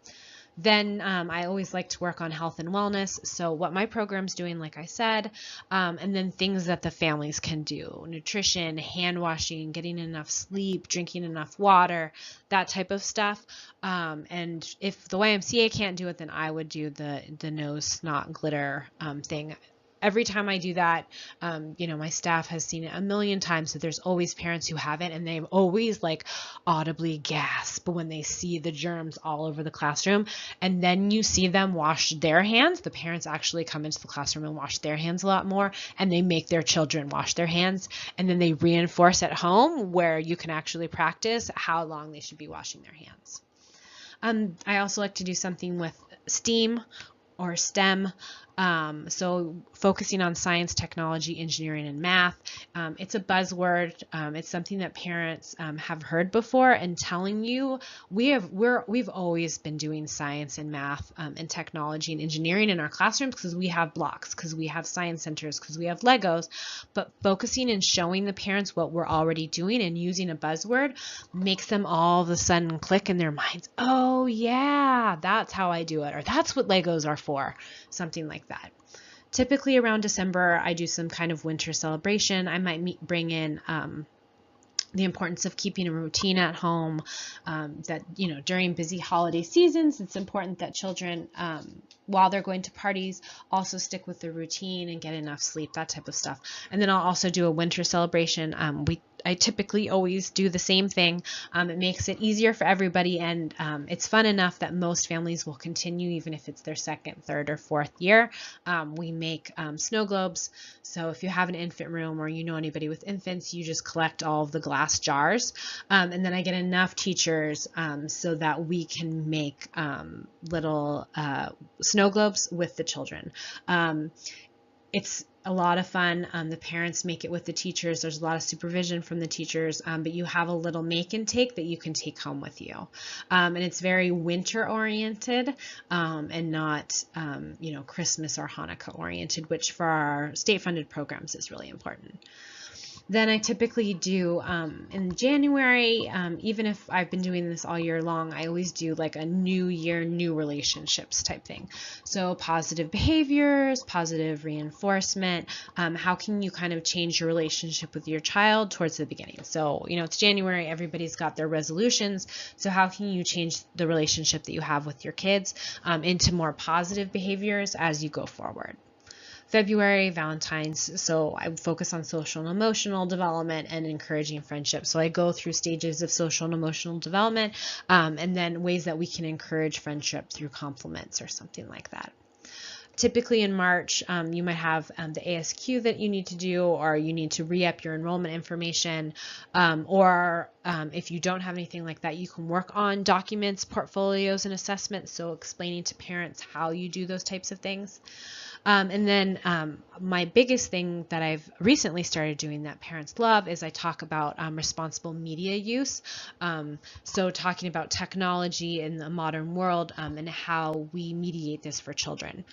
Then I always like to work on health and wellness. So what my program's doing, like I said, and then things that the families can do: nutrition, hand washing, getting enough sleep, drinking enough water, that type of stuff. And if the YMCA can't do it, then I would do the nose, snot, glitter thing. Every time I do that, my staff has seen it a million times, that there's always parents who have it, and they always audibly gasp when they see the germs all over the classroom. And then you see them wash their hands. The parents actually come into the classroom and wash their hands a lot more, and they make their children wash their hands. And then they reinforce at home, where you can actually practice how long they should be washing their hands. I also like to do something with STEAM or STEM. So focusing on science, technology, engineering, and math. It's a buzzword. It's something that parents have heard before, and telling you we've always been doing science and math and technology and engineering in our classrooms, because we have blocks, because we have science centers, because we have Legos. But focusing and showing the parents what we're already doing and using a buzzword makes them all of a sudden click in their minds. Oh yeah, that's how I do it, or that's what Legos are for, something like that. Typically around December, I do some kind of winter celebration. I might bring in the importance of keeping a routine at home, that, during busy holiday seasons, it's important that children, while they're going to parties, also stick with the routine and get enough sleep, that type of stuff. And then I'll also do a winter celebration. I typically always do the same thing. It makes it easier for everybody, and it's fun enough that most families will continue, even if it's their second, third, or fourth year. We make snow globes. So if you have an infant room, or anybody with infants, you just collect all of the glass jars. And then I get enough teachers so that we can make little snow globes with the children. It's a lot of fun. The parents make it with the teachers. There's a lot of supervision from the teachers, but you have a little make and take that you can take home with you. And it's very winter oriented, and not, Christmas or Hanukkah oriented, which for our state funded programs is really important. Then I typically do in January, even if I've been doing this all year long, I always do a new year, new relationships type thing. So positive behaviors, positive reinforcement. How can you kind of change your relationship with your child towards the beginning? So, it's January, everybody's got their resolutions. So how can you change the relationship that you have with your kids into more positive behaviors as you go forward? February, Valentine's, so I focus on social and emotional development and encouraging friendship. So I go through stages of social and emotional development, and then ways that we can encourage friendship through compliments or something like that. Typically in March, you might have the ASQ that you need to do, or you need to re-up your enrollment information, or if you don't have anything like that, you can work on documents, portfolios, and assessments, so explaining to parents how you do those types of things. And then my biggest thing that I've recently started doing that parents love is I talk about responsible media use. So talking about technology in the modern world and how we mediate this for children.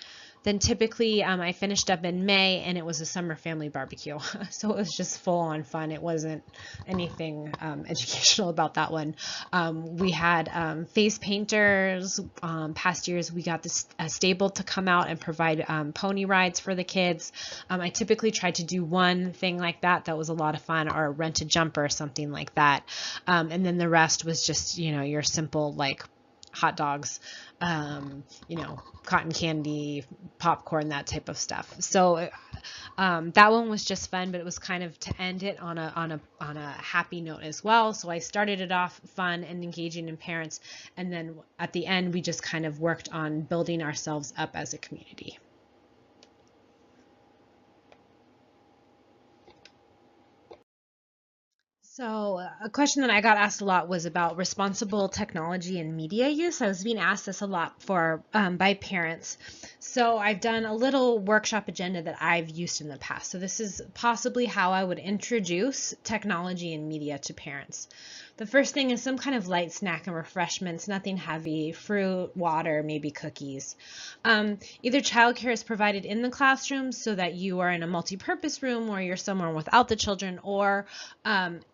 Then typically I finished up in May, and it was a summer family barbecue. So it was just full on fun. It wasn't anything educational about that one. We had face painters. Past years we got this stable to come out and provide pony rides for the kids. I typically tried to do one thing like that. That was a lot of fun, or rent a jumper or something like that. And then the rest was just, your simple like hot dogs, cotton candy, popcorn, that type of stuff. So that one was just fun, but it was kind of to end it on a happy note as well. So I started it off fun and engaging in parents, and then at the end we just kind of worked on building ourselves up as a community. So a question that I got asked a lot was about responsible technology and media use. I was being asked this a lot by parents. So I've done a little workshop agenda that I've used in the past. So this is possibly how I would introduce technology and media to parents. The first thing is some kind of light snack and refreshments, nothing heavy, fruit, water, maybe cookies. Either childcare is provided in the classroom so that you are in a multi-purpose room or you're somewhere without the children, or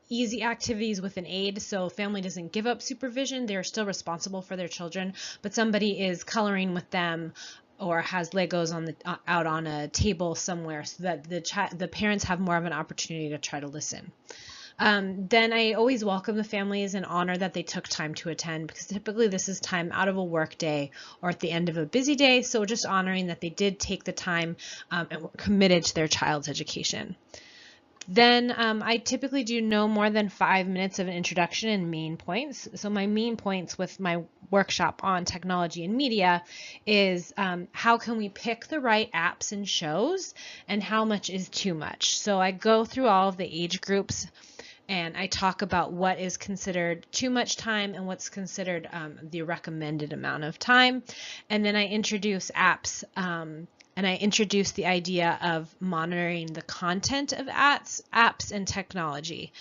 easy activities with an aide, so family doesn't give up supervision. They're still responsible for their children, but somebody is coloring with them or has Legos out on a table somewhere, so that the parents have more of an opportunity to try to listen. Then I always welcome the families and honor that they took time to attend, because typically this is time out of a work day or at the end of a busy day. So just honoring that they did take the time and were committed to their child's education. Then I typically do no more than 5 minutes of an introduction and main points. So my main points with my workshop on technology and media is how can we pick the right apps and shows, and how much is too much. So I go through all of the age groups, and I talk about what is considered too much time and what's considered the recommended amount of time. And then I introduce apps, and I introduce the idea of monitoring the content of apps and technology.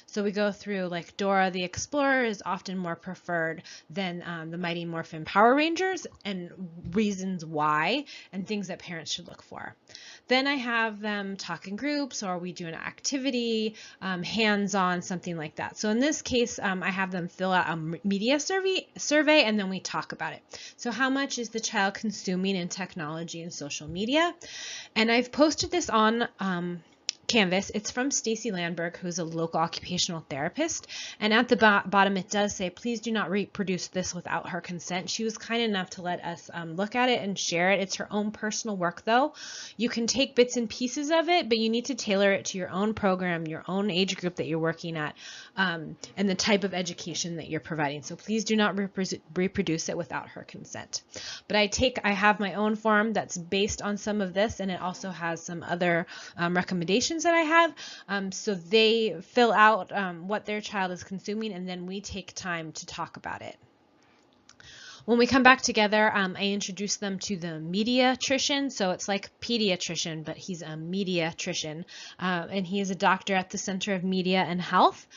So we go through, like, Dora the Explorer is often more preferred than the Mighty Morphin Power Rangers, and reasons why, and things that parents should look for. Then I have them talk in groups, or we do an activity, hands-on, something like that. So in this case, I have them fill out a media survey, and then we talk about it. So how much is the child consuming in technology and social media? And I've posted this on Canvas. It's from Stacy Landberg, who's a local occupational therapist, and at the bottom it does say, please do not reproduce this without her consent. She was kind enough to let us look at it and share it. It's her own personal work, though. You can take bits and pieces of it, but you need to tailor it to your own program, your own age group that you're working at, and the type of education that you're providing. So please do not reproduce it without her consent. But I have my own form that's based on some of this, and it also has some other recommendations that I have. So they fill out what their child is consuming, and then we take time to talk about it. When we come back together, I introduce them to the mediatrician. So it's like pediatrician, but he's a mediatrician, and he is a doctor at the Center of Media and Health.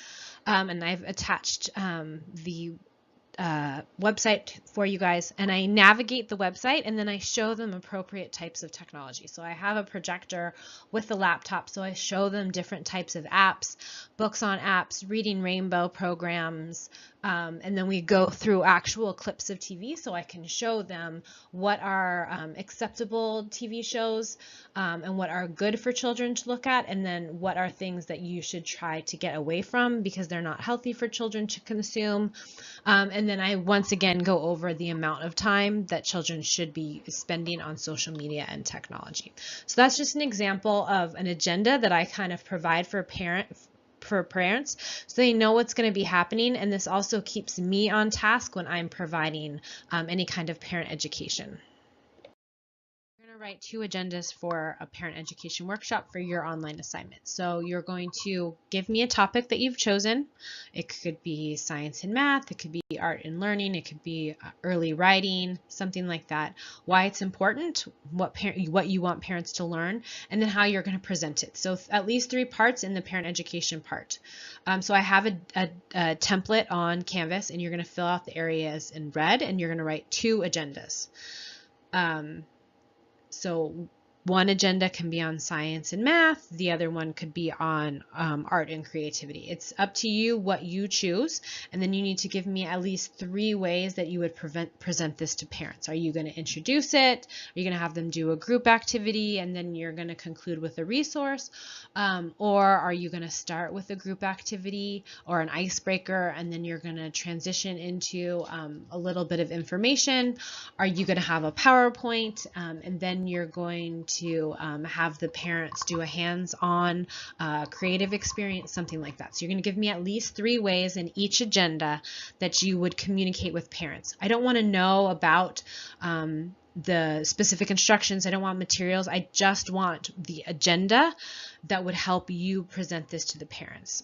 And I've attached the website for you guys, and I navigate the website, and then I show them appropriate types of technology. So I have a projector with the laptop, so I show them different types of apps, books on apps, reading rainbow programs, and then we go through actual clips of TV, so I can show them what are acceptable TV shows and what are good for children to look at, and then what are things that you should try to get away from because they're not healthy for children to consume. And then I once again go over the amount of time that children should be spending on social media and technology. So that's just an example of an agenda that I kind of provide for parents, so they know what's going to be happening, and this also keeps me on task when I'm providing any kind of parent education. You're going to write 2 agendas for a parent education workshop for your online assignment. So you're going to give me a topic that you've chosen. It could be science and math, it could be art and learning, it could be early writing, something like that. Why it's important, what you want parents to learn, and then how you're going to present it. So at least 3 parts in the parent education part. So I have a template on Canvas, and you're going to fill out the areas in red, and you're going to write 2 agendas. So one agenda can be on science and math, the other one could be on art and creativity. It's up to you what you choose, and then you need to give me at least 3 ways that you would present this to parents. Are you going to introduce it? Are you going to have them do a group activity and then you're going to conclude with a resource? Or are you going to start with a group activity or an icebreaker and then you're going to transition into a little bit of information? Are you going to have a PowerPoint and then you're going to have the parents do a hands-on creative experience, something like that. So you're going to give me at least 3 ways in each agenda that you would communicate with parents. I don't want to know about the specific instructions. I don't want materials. I just want the agenda that would help you present this to the parents.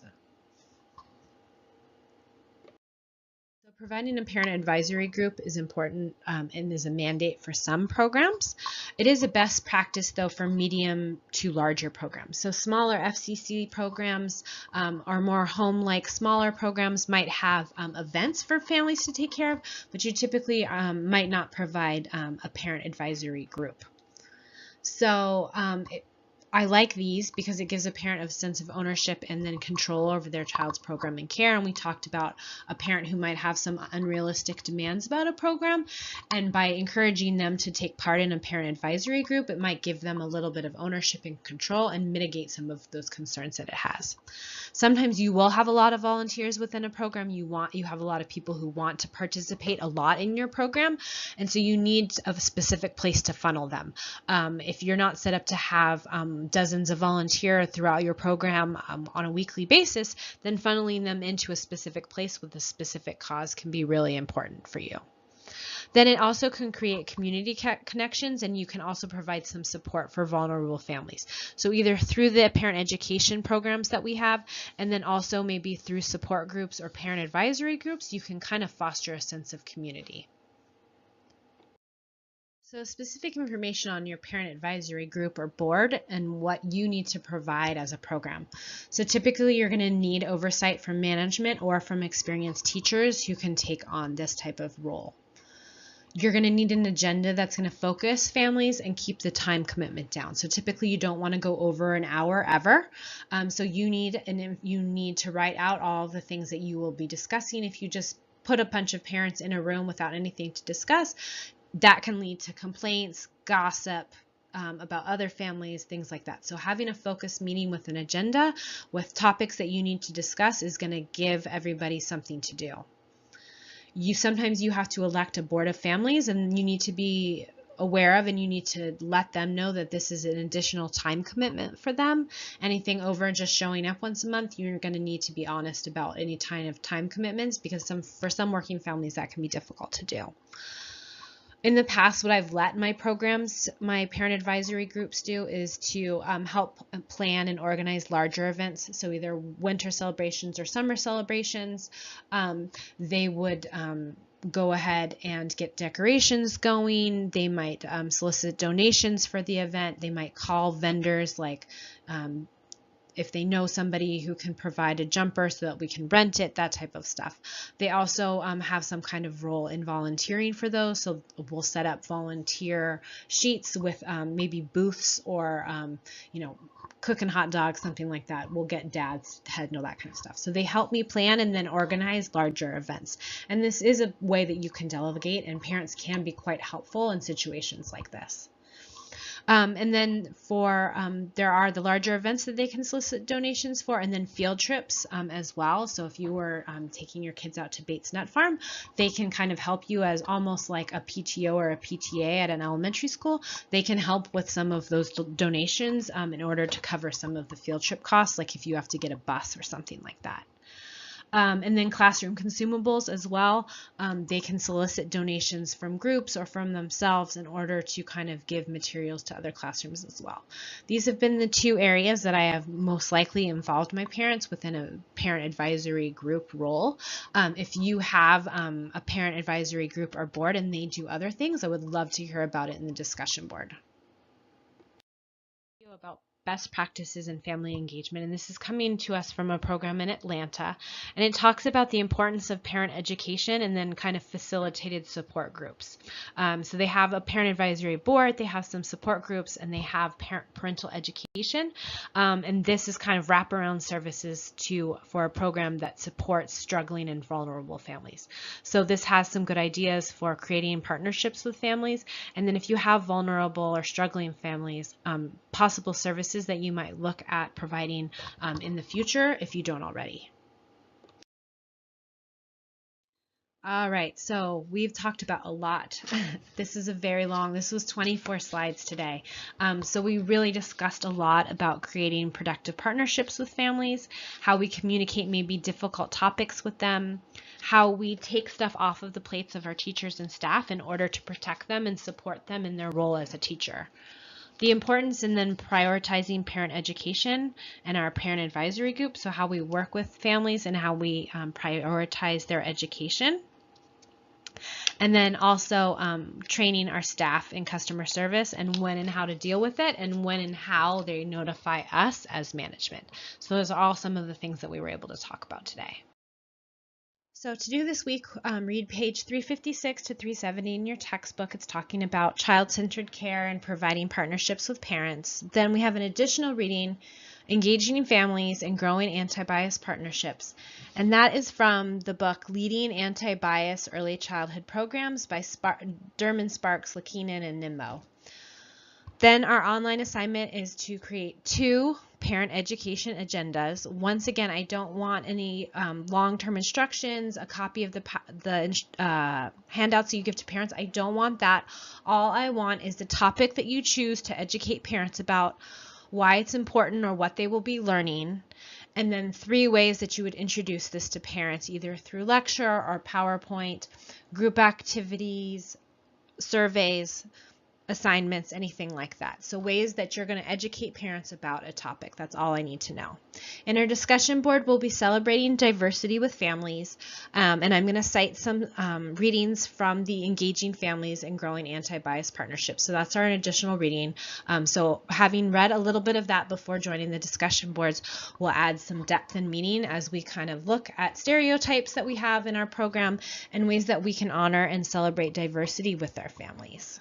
Providing a parent advisory group is important and is a mandate for some programs. It is a best practice, though, for medium to larger programs. So smaller FCC programs or more home-like smaller programs might have events for families to take care of, but you typically might not provide a parent advisory group. So I like these because it gives a parent a sense of ownership and then control over their child's program and care. And we talked about a parent who might have some unrealistic demands about a program. And by encouraging them to take part in a parent advisory group, it might give them a little bit of ownership and control and mitigate some of those concerns that it has. Sometimes you will have a lot of volunteers within a program. You have a lot of people who want to participate a lot in your program. And so you need a specific place to funnel them. If you're not set up to have dozens of volunteers throughout your program on a weekly basis, then funneling them into a specific place with a specific cause can be really important for you. Then it also can create community connections, and you can also provide some support for vulnerable families. So either through the parent education programs that we have, and then also maybe through support groups or parent advisory groups, you can kind of foster a sense of community. So specific information on your parent advisory group or board and what you need to provide as a program. So typically you're going to need oversight from management or from experienced teachers who can take on this type of role. You're going to need an agenda that's going to focus families and keep the time commitment down. So typically you don't want to go over an hour ever. So you need to write out all the things that you will be discussing. If you just put a bunch of parents in a room without anything to discuss, that can lead to complaints, gossip about other families, things like that. So having a focused meeting with an agenda with topics that you need to discuss is going to give everybody something to do. Sometimes you have to elect a board of families, and you need to be aware of and you need to let them know that this is an additional time commitment for them. Anything over just showing up once a month, you're going to need to be honest about any kind of time commitments, because for some working families that can be difficult to do. In the past, what I've let my programs, my parent advisory groups do is to help plan and organize larger events. So either winter celebrations or summer celebrations. They would go ahead and get decorations going. They might solicit donations for the event. They might call vendors like if they know somebody who can provide a jumper so that we can rent it, that type of stuff. They also have some kind of role in volunteering for those. So we'll set up volunteer sheets with maybe booths or, cooking hot dogs, something like that. We'll get dads to know that kind of stuff. So they help me plan and then organize larger events. And this is a way that you can delegate, and parents can be quite helpful in situations like this. And then there are the larger events that they can solicit donations for, and then field trips as well. So if you were taking your kids out to Bates Nut Farm, they can kind of help you as almost like a PTO or a PTA at an elementary school. They can help with some of those donations in order to cover some of the field trip costs, like if you have to get a bus or something like that. And then classroom consumables as well. They can solicit donations from groups or from themselves in order to kind of give materials to other classrooms as well. These have been the 2 areas that I have most likely involved my parents within a parent advisory group role. If you have a parent advisory group or board and they do other things, I would love to hear about it in the discussion board. About best practices in family engagement, and this is coming to us from a program in Atlanta, and it talks about the importance of parent education and then kind of facilitated support groups. So they have a parent advisory board, they have some support groups, and they have parental education, and this is kind of wraparound services for a program that supports struggling and vulnerable families. So this has some good ideas for creating partnerships with families, and then if you have vulnerable or struggling families, possible services that you might look at providing in the future if you don't already. All right, so we've talked about a lot. This was 24 slides today. So we really discussed a lot about creating productive partnerships with families, how we communicate maybe difficult topics with them, how we take stuff off of the plates of our teachers and staff in order to protect them and support them in their role as a teacher. The importance in then prioritizing parent education and our parent advisory group, so how we work with families and how we prioritize their education. And then also training our staff in customer service and when and how to deal with it and when and how they notify us as management. So those are all some of the things that we were able to talk about today. So to do this week, read page 356 to 370 in your textbook. It's talking about child-centered care and providing partnerships with parents. Then we have an additional reading, Engaging Families and Growing Anti-Bias Partnerships. And that is from the book Leading Anti-Bias Early Childhood Programs by Derman, Sparks, Lakinen, and Nimmo. Then our online assignment is to create 2 parent education agendas. Once again, I don't want any long-term instructions, a copy of the handouts that you give to parents. I don't want that. All I want is the topic that you choose to educate parents about, why it's important or what they will be learning, and then 3 ways that you would introduce this to parents, either through lecture or PowerPoint, group activities, surveys, assignments, anything like that. So ways that you're going to educate parents about a topic. That's all I need to know. In our discussion board, we'll be celebrating diversity with families, and I'm going to cite some readings from the Engaging Families and Growing Anti-Bias Partnerships. So that's our additional reading. So having read a little bit of that before joining the discussion boards will add some depth and meaning as we kind of look at stereotypes that we have in our program and ways that we can honor and celebrate diversity with our families.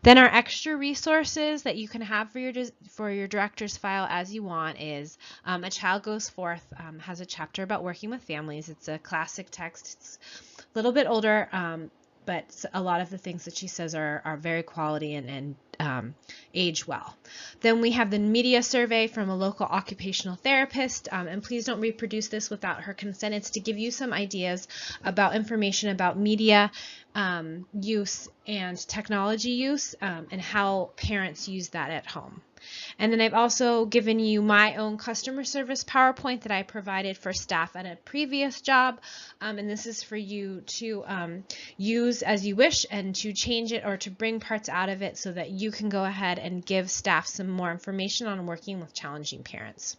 Then our extra resources that you can have for your director's file as you want is A Child Goes Forth has a chapter about working with families. It's a classic text. It's a little bit older, but a lot of the things that she says are very quality and age well. Then we have the media survey from a local occupational therapist, and please don't reproduce this without her consent. It's to give you some ideas about information about media use and technology use and how parents use that at home. And then I've also given you my own customer service PowerPoint that I provided for staff at a previous job, and this is for you to use as you wish and to change it or to bring parts out of it so that you can go ahead and give staff some more information on working with challenging parents.